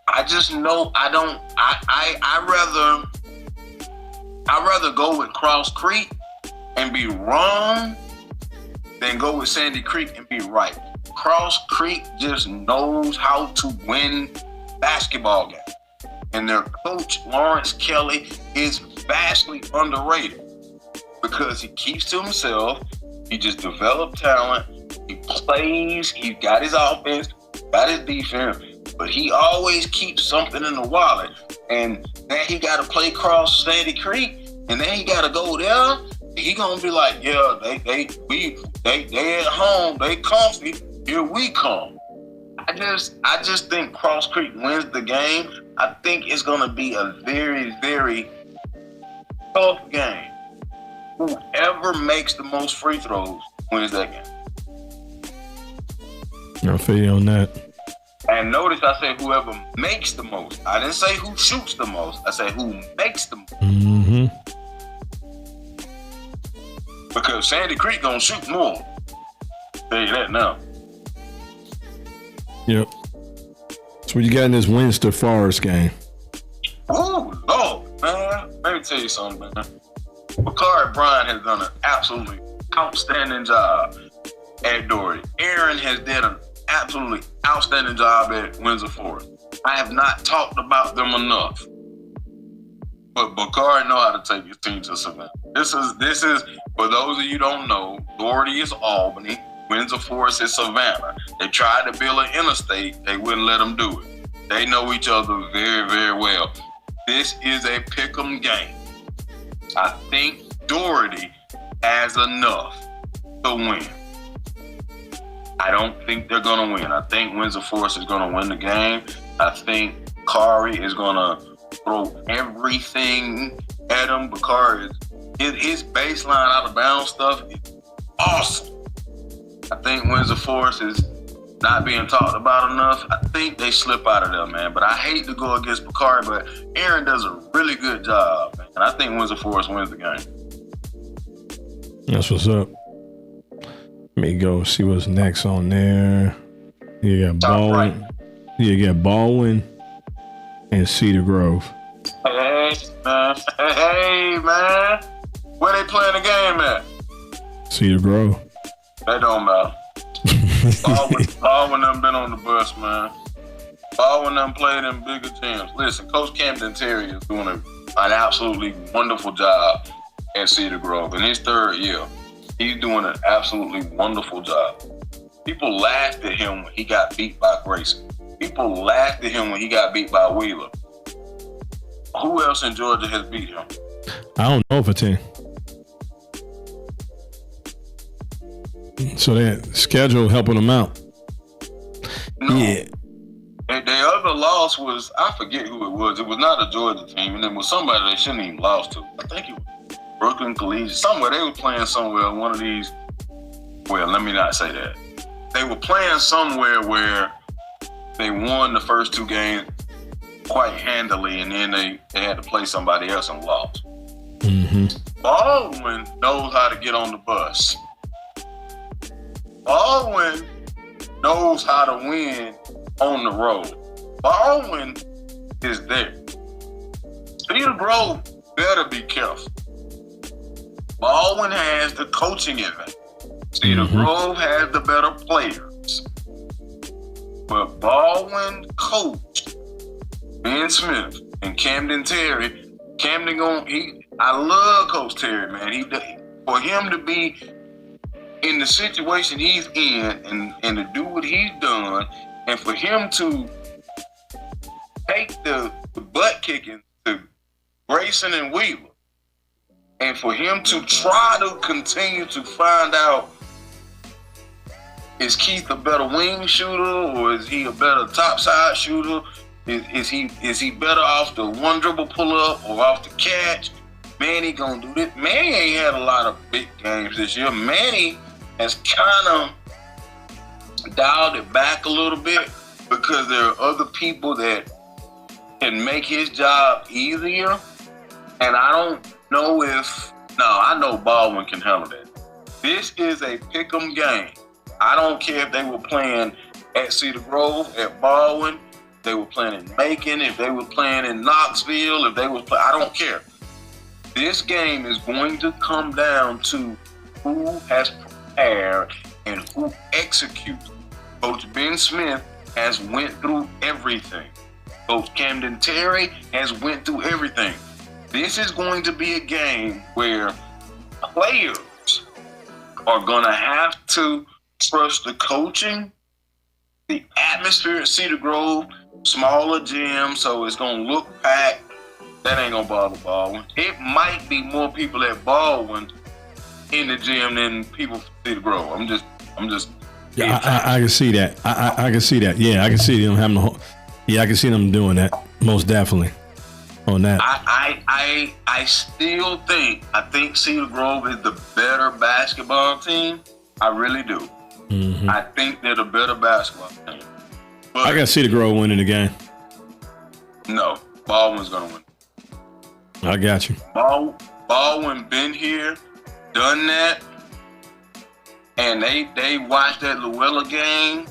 I just know I'd rather go with Cross Creek and be wrong than go with Sandy Creek and be right. Cross Creek just knows how to win basketball games. and their coach, Lawrence Kelly, is vastly underrated because he keeps to himself. He just developed talent. He plays. He got his offense, got his defense, but he always keeps something in the wallet. And then he got to play across Sandy Creek, and then he got to go there. He gonna be like, yeah, they at home, they comfy. Here we come. I just think Cross Creek wins the game. I think it's gonna be a very, very tough game. Whoever makes the most free throws wins that game. I feel you on that. And notice I said whoever makes the most. I didn't say who shoots the most. I said who makes the most. Mm-hmm. Because Sandy Creek gonna shoot more. Tell you that now. Yep. So what you got in this Windsor Forest game? Oh, Lord, man. Let me tell you something, man. Bakari Bryant has done an absolutely outstanding job at Dougherty. Aaron has done an absolutely outstanding job at Windsor Forest. I have not talked about them enough. But Bakari know how to take his team to Savannah. This is for those of you who don't know, Dougherty is Albany, Windsor Forest is Savannah. They tried to build an interstate, they wouldn't let them do it. They know each other very, very well. This is a pick'em game. I think Dougherty has enough to win. I don't think they're gonna win. I think Windsor Forest is gonna win the game. I think Bakari is gonna throw everything at him. Bakari, his baseline out of bounds stuff is awesome. I think Windsor Forest is not being talked about enough. I think they slip out of there, man. But I hate to go against Bakari, but Aaron does a really good job, man. And I think Windsor Forest wins the game. That's what's up. Let me go see what's next on there. You got Baldwin. Right. You got Baldwin and Cedar Grove. Hey, man. Hey, man. Where they playing the game at? Cedar Grove. They don't matter. Baldwin done been on the bus, man. Baldwin done played in bigger teams. Listen, Coach Camden Terry is doing an absolutely wonderful job at Cedar Grove. In his third year, he's doing an absolutely wonderful job. People laughed at him when he got beat by Grayson. People laughed at him when he got beat by Wheeler. Who else in Georgia has beat him? I don't know for 10. So that schedule helping them out. No. Yeah. Their other loss was, I forget who it was. It was not a Georgia team, and it was somebody they shouldn't even lost to. I think it was Brooklyn Collegiate. Somewhere they were playing somewhere, one of these. Well, let me not say that. They were playing somewhere where they won the first two games quite handily, and then they had to play somebody else and lost. Mm-hmm. Baldwin knows how to get on the bus. Baldwin knows how to win on the road. Baldwin is there. Cedar Grove better be careful. Baldwin has the coaching advantage. Cedar Grove has the better players. But Baldwin coached Ben Smith and Camden Terry. I love Coach Terry, man. For him to be in the situation he's in and to do what he's done, and for him to take the butt kicking to Grayson and Wheeler, and for him to try to continue to find out, is Keith a better wing shooter or is he a better topside shooter? Is he better off the one dribble pull up or off the catch? Manny gonna do this. Manny ain't had a lot of big games this year. Manny has kind of dialed it back a little bit because there are other people that can make his job easier. And I don't know I know Baldwin can handle that. This is a pick'em game. I don't care if they were playing at Cedar Grove, at Baldwin, if they were playing in Macon, if they were playing in Knoxville, I don't care. This game is going to come down to who has prepared and who executes. Coach Ben Smith has went through everything. Coach Camden Terry has went through everything. This is going to be a game where players are going to have to trust the coaching, the atmosphere at Cedar Grove, smaller gym, so it's going to look packed. That ain't going to bother Baldwin. It might be more people at Baldwin in the gym than people from Cedar Grove. I'm just. Yeah, I can see that. I can see that. Yeah, I can see them having I can see them doing that. Most definitely. On that. I still think Cedar Grove is the better basketball team. I really do. Mm-hmm. I think they're the better basketball team. But I got Cedar Grove winning the game. No, Baldwin's gonna win. I got you. Baldwin been here, done that, and they watched that Luella game,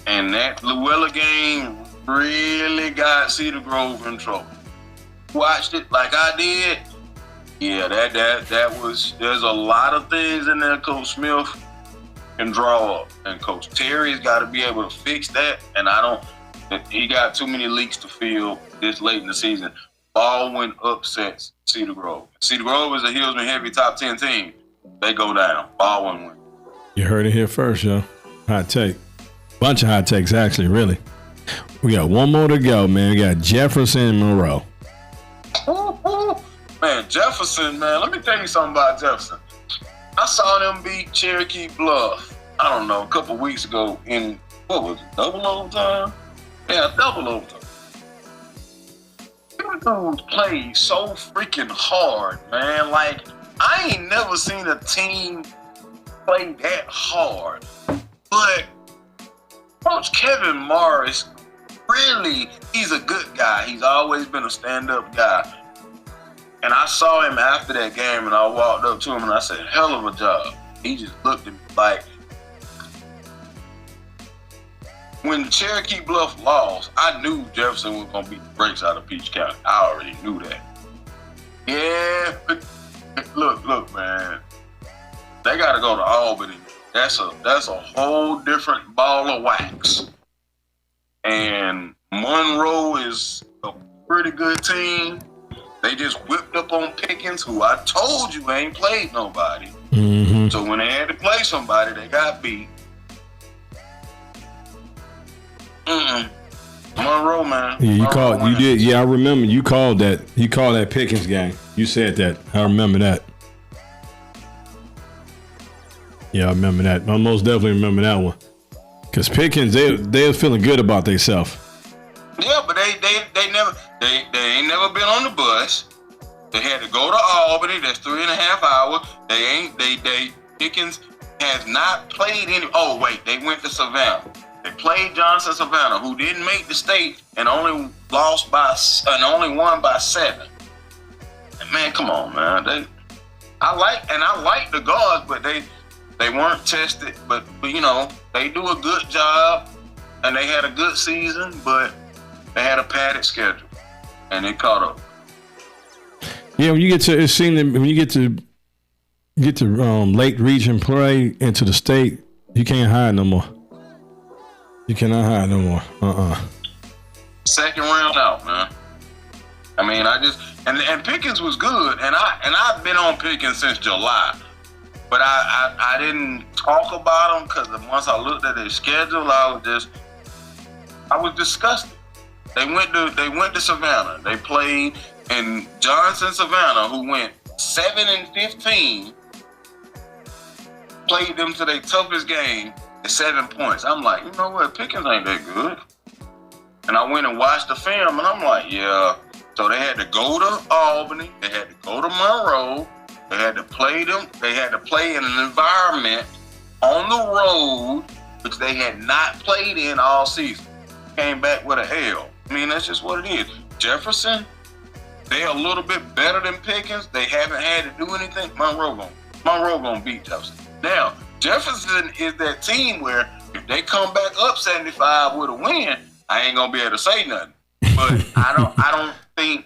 and that Luella game really got Cedar Grove in trouble. Watched it like I did. Yeah, that was. There's a lot of things in there Coach Smith can draw up, and Coach Terry's got to be able to fix that. And he got too many leaks to fill this late in the season. Baldwin upsets Cedar Grove. Cedar Grove is a Hillsman heavy top 10 team. They go down. Baldwin wins. You heard it here first, yo. Hot take. Bunch of hot takes, actually, really. We got one more to go, man. We got Jefferson and Monroe. Man, Jefferson, man, let me tell you something about Jefferson. I saw them beat Cherokee Bluff, I don't know, a couple weeks ago in, what was it, double overtime? Yeah, double overtime. Those played so freaking hard, man. Like, I ain't never seen a team play that hard. But Coach Kevin Morris, really, he's a good guy. He's always been a stand-up guy. And I saw him after that game, and I walked up to him, and I said, hell of a job. He just looked at me like, when Cherokee Bluff lost, I knew Jefferson was going to beat the brakes out of Peach County. I already knew that. Yeah, but look, man. They got to go to Albany. That's a whole different ball of wax. And Monroe is a pretty good team. They just whipped up on Pickens, who I told you ain't played nobody. Mm-hmm. So when they had to play somebody, they got beat. Monroe, man. Yeah, you Monroe called. winning. You did. Yeah, I remember. You called that. You called that Pickens game. You said that. I remember that. Yeah, I remember that. I most definitely remember that one. Cause Pickens, they were feeling good about themselves. Yeah, but they ain't never been on the bus. They had to go to Albany. That's 3.5 hours. Pickens has not played any. Oh wait, they went to Savannah. They played Johnson Savannah, who didn't make the state and only won by 7. And man, come on, man. I like the guards, but they weren't tested. But you know, they do a good job, and they had a good season, but they had a padded schedule, and they caught up. Yeah, when you get to late region play into the state, you can't hide no more. You cannot hide no more. Second round out, man. I mean, and Pickens was good, and I've been on Pickens since July, but I didn't talk about him because once I looked at their schedule, I was disgusted. They went to Savannah. They played in Johnson Savannah, who went 7-15, played them to their toughest game at 7 points. I'm like, you know what? Pickens ain't that good. And I went and watched the film, and I'm like, yeah. So they had to go to Albany. They had to go to Monroe. They had to play them. They had to play in an environment on the road, which they had not played in all season. Came back with a L. I mean, that's just what it is. Jefferson, they're a little bit better than Pickens. They haven't had to do anything. Monroe gonna beat Jefferson. Now, Jefferson is that team where if they come back up 75 with a win, I ain't gonna be able to say nothing. But I don't think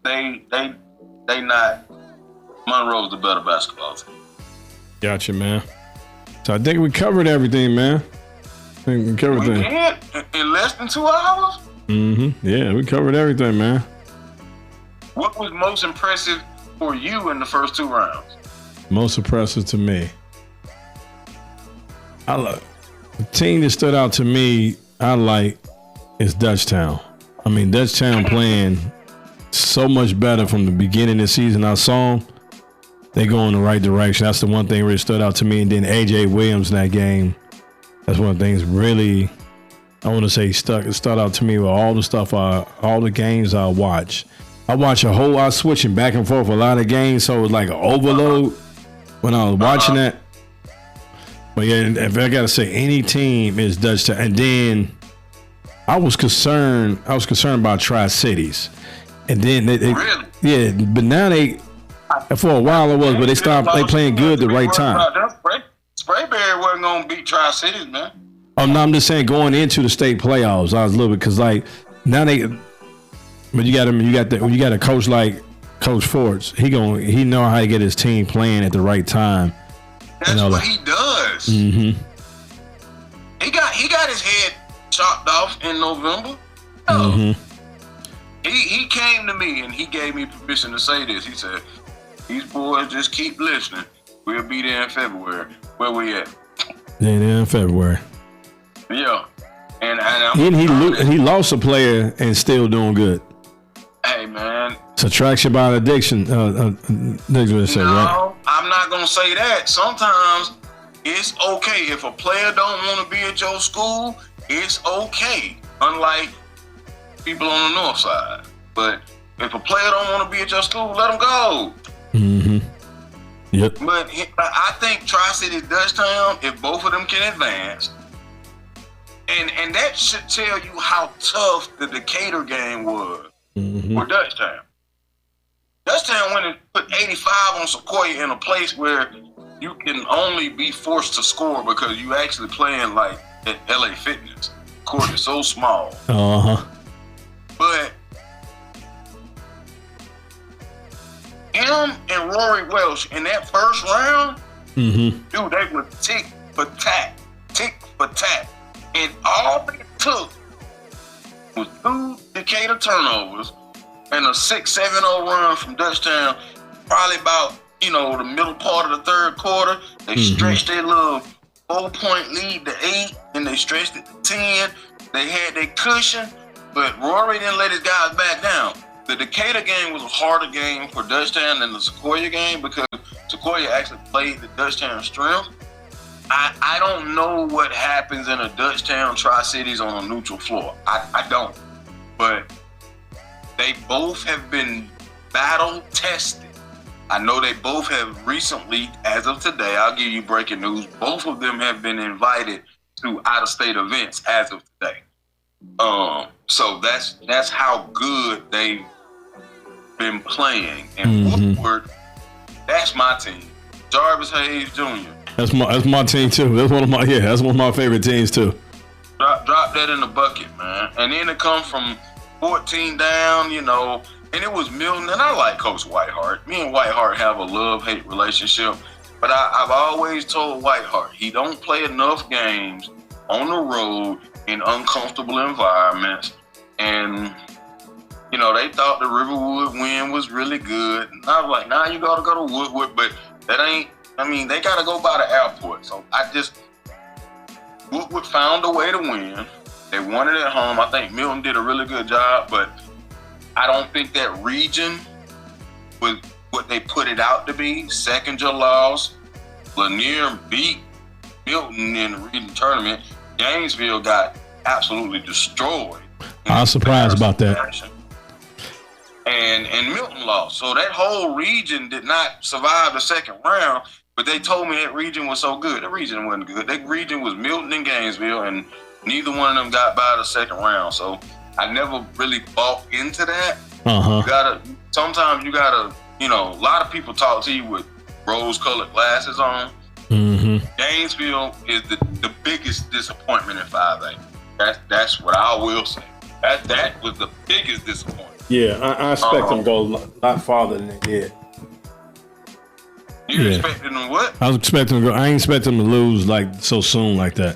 they not. Monroe's the better basketball team. Gotcha, man. So I think we covered everything, man. We covered We everything. did in less than 2 hours. Yeah, we covered everything, man. What was most impressive for you in the first 2 rounds? Most impressive to me. The team that stood out to me, I like, is Dutchtown. I mean, Dutchtown playing so much better from the beginning of the season. I saw them. They go in the right direction. That's the one thing really stood out to me. And then A.J. Williams in that game. That's one of the things really, I want to say, stuck out to me with all the stuff, all the games I watch. I watch I was switching back and forth a lot of games, so it was like an overload when I was watching that. But yeah, if I got to say any team is Dutchtown. And then I was concerned about Tri-Cities. And then they Really? yeah, but now for a while it was, but they playing good the right time. Sprayberry wasn't gonna beat Tri-Cities, man. Oh no, I'm just saying going into the state playoffs, I was a little bit because like now but you got a coach like Coach Forts. He know how to get his team playing at the right time. That's what he does. Mm-hmm. He got his head chopped off in November. Oh. Mm-hmm. He came to me and he gave me permission to say this. He said, "These boys just keep listening. We'll be there in February." Where we at? Yeah, in February. Yeah, and he lost a player and still doing good. Hey man, subtraction by addiction. Right? I'm not gonna say that. Sometimes it's okay if a player don't want to be at your school. It's okay. Unlike people on the north side, but if a player don't want to be at your school, let them go. Mm-hmm. Yep. But I think Tri-City Dutchtown, if both of them can advance, and that should tell you how tough the Decatur game was for Dutchtown. Dutchtown went and put 85 on Sequoia in a place where you can only be forced to score because you actually playing like at LA Fitness. The court is so small. But him and Rory Welsh in that first round, dude, they were tick for tat. And all they took was 2 Decatur turnovers and a 6-7-0 run from Dutchtown, probably about, the middle part of the third quarter. They stretched their little 4-point lead to 8, and they stretched it to 10. They had their cushion, but Rory didn't let his guys back down. The Decatur game was a harder game for Dutchtown than the Sequoia game because Sequoia actually played the Dutchtown strength. I don't know what happens in a Dutchtown Tri-Cities on a neutral floor. I don't. But they both have been battle tested. I know they both have recently, as of today, I'll give you breaking news, both of them have been invited to out-of-state events as of today. So that's how good they've been playing. And Woodward, that's my team. Jarvis Hayes Jr. That's my team too. That's one of my favorite teams too. Drop that in the bucket, man. And then it come from 14 down, and it was Milton. And I like Coach Whiteheart. Me and Whiteheart have a love-hate relationship. But I've always told Whiteheart he don't play enough games on the road in uncomfortable environments. And, they thought the Riverwood win was really good. And I was like, nah, you got to go to Woodward. But they got to go by the airport. So Woodward found a way to win. They won it at home. I think Milton did a really good job, but I don't think that region was what they put it out to be. Second-year loss. Lanier beat Milton in the region tournament. Gainesville got absolutely destroyed. I was surprised about that. And Milton lost. So that whole region did not survive the second round, but they told me that region was so good. That region wasn't good. That region was Milton and Gainesville, and neither one of them got by the second round. So I never really bought into that. Sometimes you gotta, a lot of people talk to you with rose-colored glasses on. Gainesville is the biggest disappointment in 5A. That's what I will say. That was the biggest disappointment. Yeah, I expect them to go a lot farther than they did. You expecting them what? I was expecting them to go. I ain't expect them to lose like so soon like that.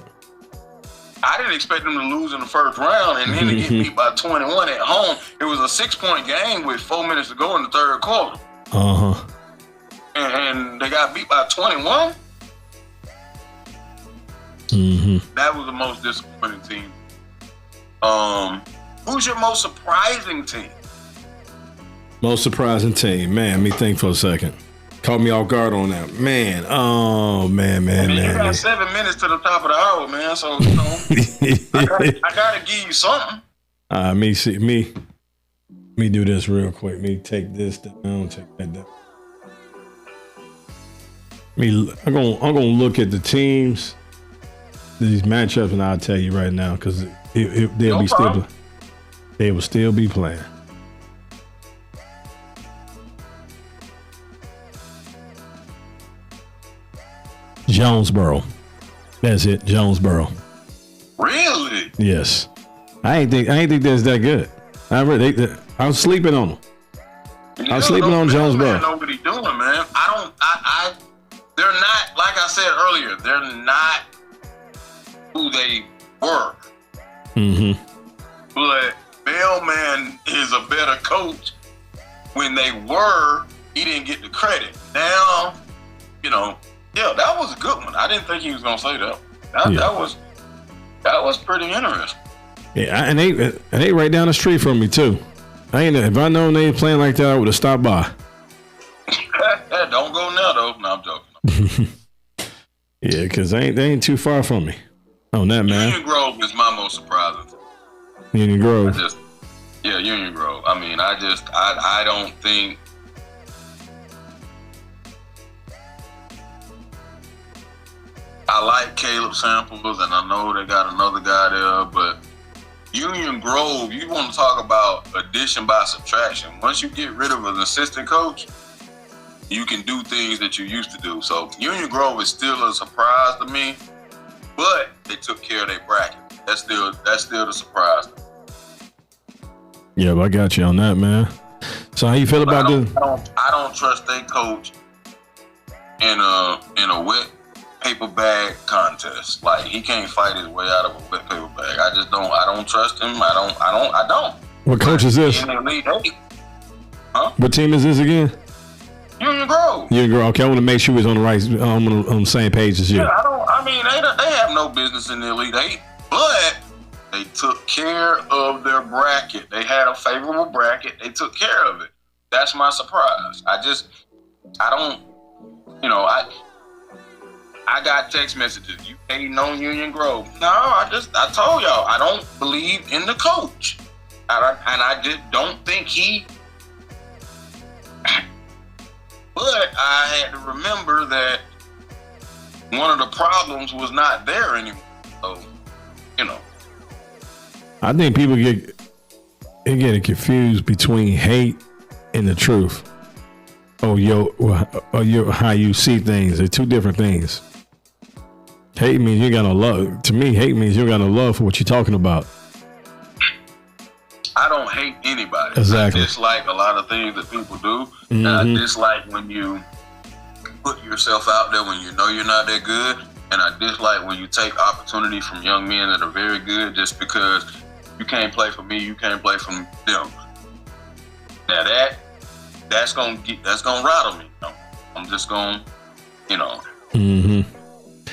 I didn't expect them to lose in the first round and then to get beat by 21 at home. It was a 6-point game with 4 minutes to go in the third quarter. Uh-huh. And they got beat by 21. That was the most disappointing team. Who's your most surprising team? Most surprising team. Man, let me think for a second. Caught me off guard on that. Man. Oh, man. You got 7 minutes to the top of the hour, man. So, you know, I gotta give you something. Me do this real quick. Me take this down, take that down. I'm gonna look at the teams, these matchups, and I'll tell you right now because they will still be playing. Jonesboro. That's it, Jonesboro. Really? Yes. I ain't think that's that good. I was sleeping on them. I was sleeping on Jonesboro. Man, know what he doing, man. They're not, like I said earlier, they're not who they were. But Bellman is a better coach. When they were, he didn't get the credit. Now, you know, yeah, that was a good one. I didn't think he was gonna say that. That was pretty interesting. Yeah, and they right down the street from me too. If I known they ain't playing like that, I would have stopped by. Don't go now though. No, I'm joking. Yeah, because they ain't too far from me. On that, man. Union Grove is my most surprising. Union Grove. Union Grove. I mean, I don't think. I like Caleb Samples, and I know they got another guy there, but Union Grove, you want to talk about addition by subtraction. Once you get rid of an assistant coach, you can do things that you used to do. So Union Grove is still a surprise to me, but they took care of their bracket. That's still the surprise. Yeah, I got you on that, man. So how you feel about this? I don't trust their coach in a wet paper bag contest. Like, he can't fight his way out of a wet paper bag. I don't trust him. I don't. What coach is this? Huh? What team is this again? Union Grove. Union Grove. Okay, I want to make sure he's on the right, on the same page as you. Yeah, they have no business in the Elite Eight, but they took care of their bracket. They had a favorable bracket. They took care of it. That's my surprise. I got text messages. You hating on Union Grove? No, I told y'all I don't believe in the coach, and I just don't think he. But I had to remember that one of the problems was not there anymore. So, I think people get confused between hate and the truth. Or how you see things. They're two different things. Hate means you got no love. To me, hate means you got no love for what you're talking about. I don't hate anybody. Exactly. I dislike a lot of things that people do. And I dislike when you put yourself out there when you know you're not that good. And I dislike when you take opportunity from young men that are very good just because you can't play for me, you can't play for them. Now that's gonna rattle me. I'm just gonna,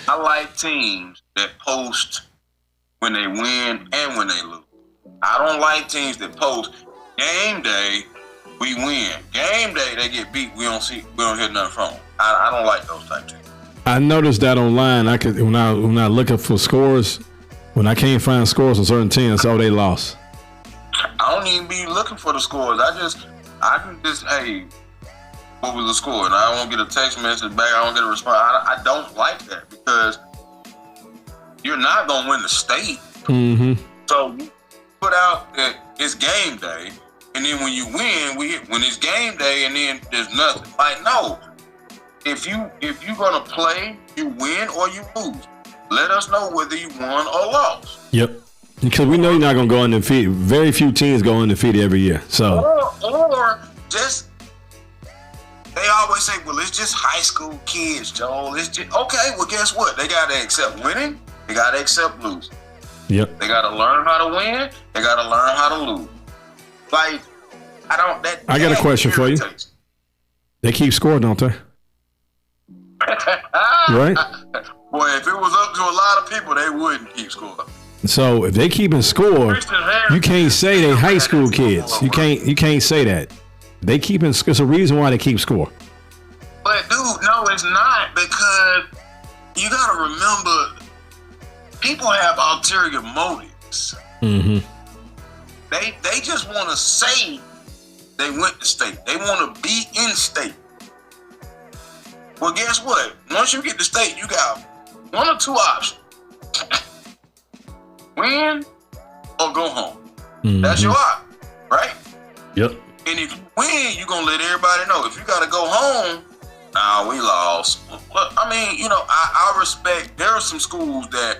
I like teams that post when they win and when they lose. I don't like teams that post game day we win, game day they get beat. We don't hear nothing from them. I don't like those type teams. I noticed that online. When I look up for scores, when I can't find scores on certain teams, they lost. I don't even be looking for the scores. I can just, hey, what was the score? And I don't get a text message back. I don't get a response. I don't like that because you're not going to win the state. So you put out that it's game day, and then when you win, when it's game day, and then there's nothing. Like, no. If you're going to play, you win or you lose. Let us know whether you won or lost. Yep. Because we know you're not going to go undefeated. Very few teams go undefeated every year. So. Or just, they always say, well, it's just high school kids, Joel. It's just, okay, well, guess what? They got to accept winning. They got to accept losing. Yep. They got to learn how to win. They got to learn how to lose. Like, I got a question for you. They keep score, don't they? Right? Boy, if it was up to a lot of people, they wouldn't keep score. So if they keeping score, you can't say they high school kids. You can't say that. They keeping. It's a reason why they keep score. But dude, no, it's not, because you got to remember, people have ulterior motives. Mm-hmm. They just want to say they went to state. They want to be in state. Well, guess what? Once you get to state, you got one or two options. Win or go home. Mm-hmm. That's your option, right? Yep. And if you win, you're going to let everybody know. If you got to go home, nah, we lost. Well, I mean, you know, I respect, there are some schools that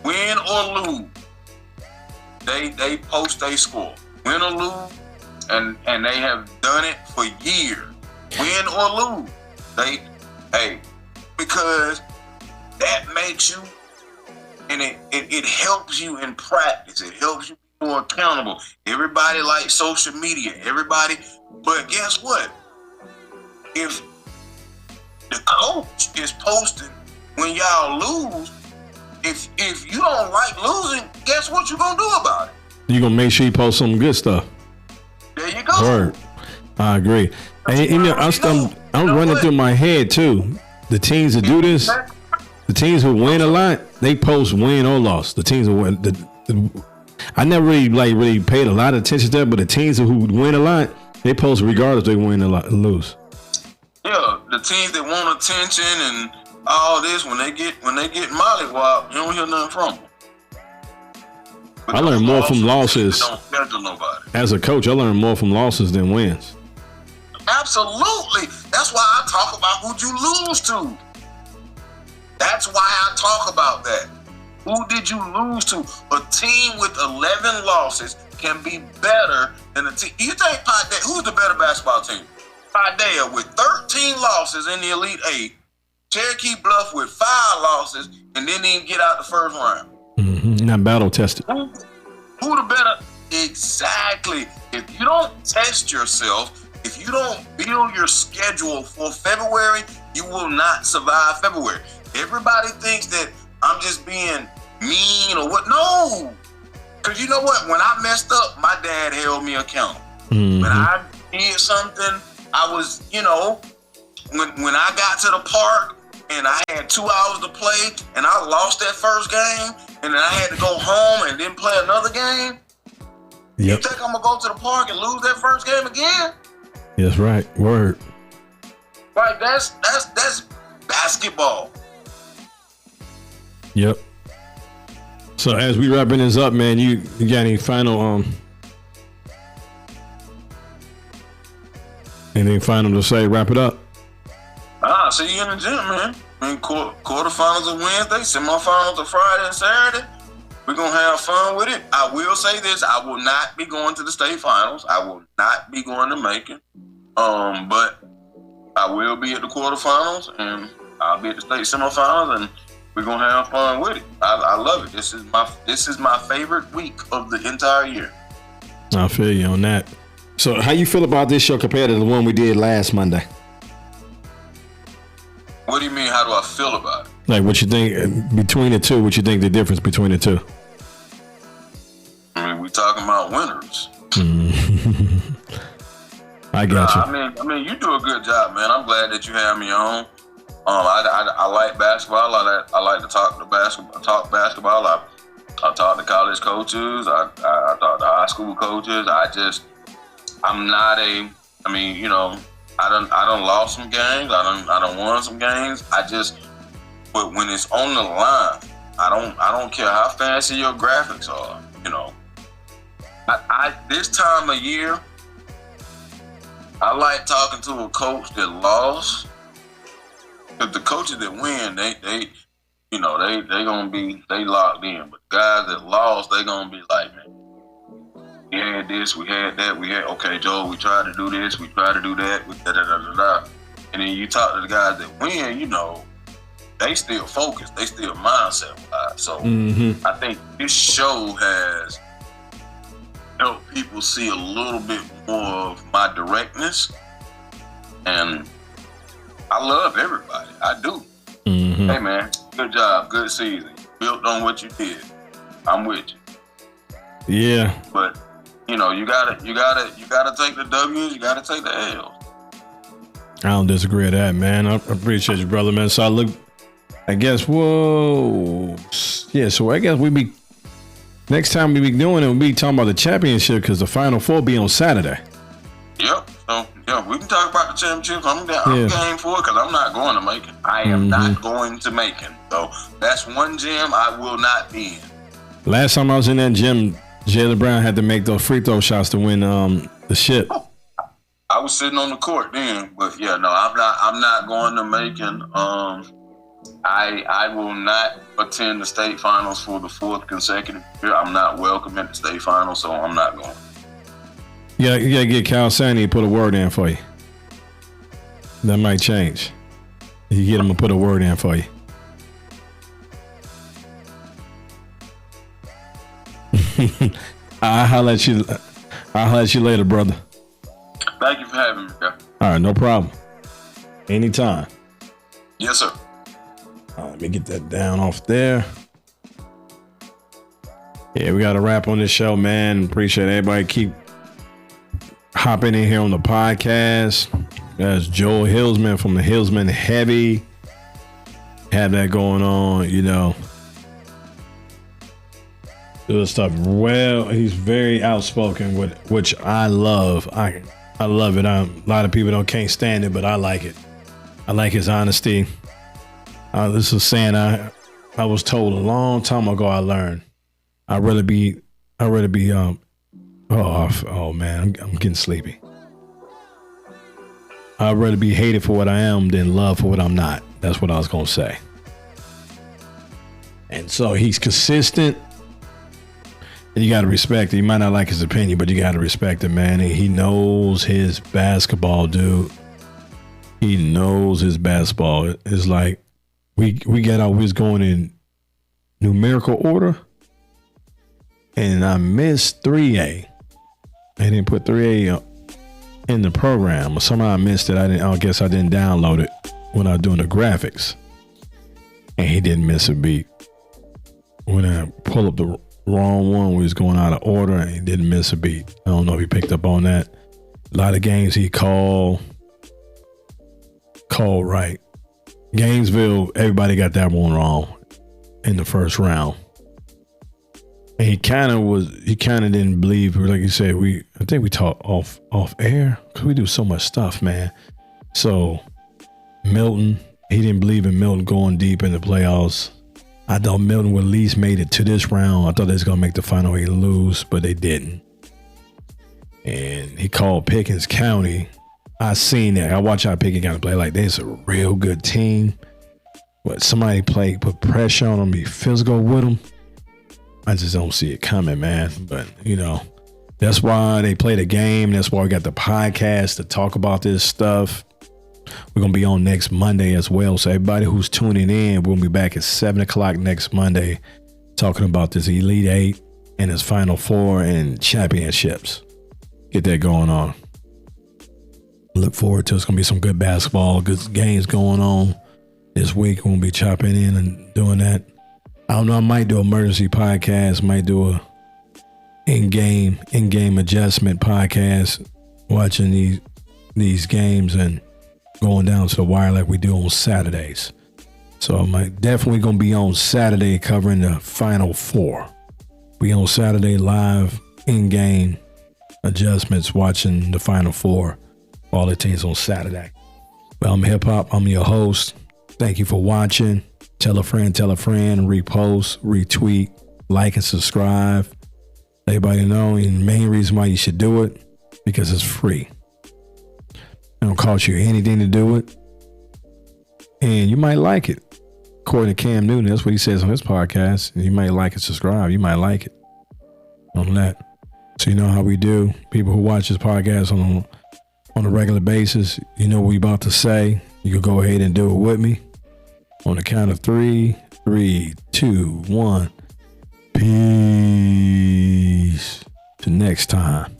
win or lose, they post a score. Win or lose, and they have done it for years. Win or lose. Because that makes you, and it helps you in practice. It helps you be more accountable. Everybody likes social media. Everybody, but guess what? If the coach is posting when y'all lose, if you don't like losing, guess what you gonna do about it? You gonna make sure you post some good stuff. There you go. Word. I agree. And you know, I'm running through my head too. The teams that do this, the teams who win a lot, they post win or loss. The teams who win, I never really paid a lot of attention to that, but the teams who win a lot, they post regardless if they win a lot or lose. Yeah, the teams that want attention and all this, when they get mollywopped, you don't hear nothing from them. But I learn more from losses. Don't schedule nobody. As a coach, I learn more from losses than wins. Absolutely. That's why I talk about who'd you lose to. That's why I talk about that. Who did you lose to? A team with 11 losses can be better than a team. Do you think who's the better basketball team? Padilla with 13 losses in the Elite Eight, Cherokee Bluff with 5 losses, and didn't even get out the first round. Mm-hmm. Not battle tested. Who the better? Exactly. If you don't test yourself, if you don't build your schedule for February, you will not survive February. Everybody thinks that I'm just being mean or what. No. Because you know what? When I messed up, my dad held me accountable. Mm-hmm. When I did something, I was, you know, when I got to the park and I had 2 hours to play and I lost that first game and then I had to go home and then play another game. Yep. You think I'm going to go to the park and lose that first game again? That's right. Word. Like, that's basketball. Yep. So as we wrapping this up, man, you got any final anything final to say? Wrap it up. See you in the gym, man. I mean, quarterfinals are Wednesday, semifinals are Friday and Saturday. We're gonna have fun with it. I will say this: I will not be going to the state finals. I will not be going to Macon. But I will be at the quarterfinals, and I'll be at the state semifinals, and we're gonna have fun with it. I love it. This is my favorite week of the entire year. I feel you on that. So, how you feel about this show compared to the one we did last Monday? What do you mean? How do I feel about it? Like, what you think between the two? What you think the difference between the two? I mean, we talking about winners. I got you. I mean, you do a good job, man. I'm glad that you have me on. I like basketball. I like to talk basketball. I talk to college coaches. I talk to high school coaches. I'm not a. I mean, you know, I done lost some games. I done won some games. But when it's on the line, I don't care how fancy your graphics are. You know, I this time of year, I like talking to a coach that lost. Because the coaches that win, they gonna be locked in. But guys that lost, they gonna be like, man, we had this, we had that, okay, Joe, we tried to do this, we tried to do that, and then you talk to the guys that win, you know, they still focused. They still mindset wise. So I think this show has helped people see a little bit more of my directness. And I love everybody. I do. Hey man, good job, good season. Built on what you did. I'm with you. Yeah. But you know, you gotta take the W's, you gotta take the L's. I don't disagree with that, man. I appreciate you, brother, man. So I guess, yeah, so I guess next time we be doing it, we'll be talking about the championship because the Final Four be on Saturday. Yep. So, yeah, we can talk about the championships. I'm game for it because I'm not going to Macon. I am not going to Macon. So that's one gym I will not be in. Last time I was in that gym, Jaylen Brown had to make those free throw shots to win the ship. I was sitting on the court then, but yeah, no, I'm not going to Macon. I will not attend the state finals for the 4th consecutive year. I'm not welcome at the state finals, so I'm not going. Yeah, you gotta get Cal Sandy to put a word in for you. That might change. You get him to put a word in for you. I'll holler at you later, brother. Thank you for having me, bro. All right, no problem. Anytime. Yes, sir. Let me get that down off there. Yeah, we got a wrap on this show, man. Appreciate everybody keep hopping in here on the podcast. That's Joel Hillsman from the Hillsman Heavy. Have that going on, you know. Good stuff. Well, he's very outspoken, which I love. I love it. A lot of people can't stand it, but I like it. I like his honesty. This is saying I was told a long time ago. I learned. I'd rather be. Oh man, I'm getting sleepy. I'd rather be hated for what I am than loved for what I'm not. That's what I was gonna say. And so he's consistent. And you got to respect it. You might not like his opinion, but you got to respect it, man. He knows his basketball, dude. He knows his basketball. It's like we got always going in numerical order, and I missed 3A. I didn't put 3A in the program, or somehow I missed it. I guess I didn't download it when I was doing the graphics, and he didn't miss a beat. When I pull up the wrong one, we was going out of order and he didn't miss a beat. I don't know if he picked up on that. A lot of games he called right. Gainesville, everybody got that one wrong in the first round. And he kind of didn't believe, like you said, I think we talked off air because we do so much stuff, man. So Milton, he didn't believe in Milton going deep in the playoffs. I thought Milton would at least made it to this round. I thought they was going to make the final 8 lose, but they didn't. And he called Pickens County. I seen that. I watch how Pickens County play. Like, there's a real good team. But somebody put pressure on them, be physical with them. I just don't see it coming, man. But, you know, that's why they play the game. That's why we got the podcast to talk about this stuff. We're going to be on next Monday as well. So everybody who's tuning in, we'll be back at 7 o'clock next Monday talking about this Elite 8 and his Final 4 and championships. Get that going on. Look forward to it. It's going to be some good basketball, good games going on this week. We'll be chopping in and doing that. I don't know. I might do an emergency podcast, might do a in-game adjustment podcast, watching these games and going down to the wire like we do on Saturdays. So I'm definitely going to be on Saturday covering the Final 4. We on Saturday live in-game adjustments watching the Final 4. All the teams on Saturday. Well, I'm Hip Hop. I'm your host. Thank you for watching. Tell a friend, repost, retweet, like, and subscribe. Let everybody know. And the main reason why you should do it, because it's free. It don't cost you anything to do it. And you might like it. According to Cam Newton, that's what he says on his podcast. You might like it, subscribe. You might like it on that. So you know how we do. People who watch this podcast on a regular basis, you know what we about to say. You can go ahead and do it with me. On the count of 3, 3, 2, 1. Peace. Till next time.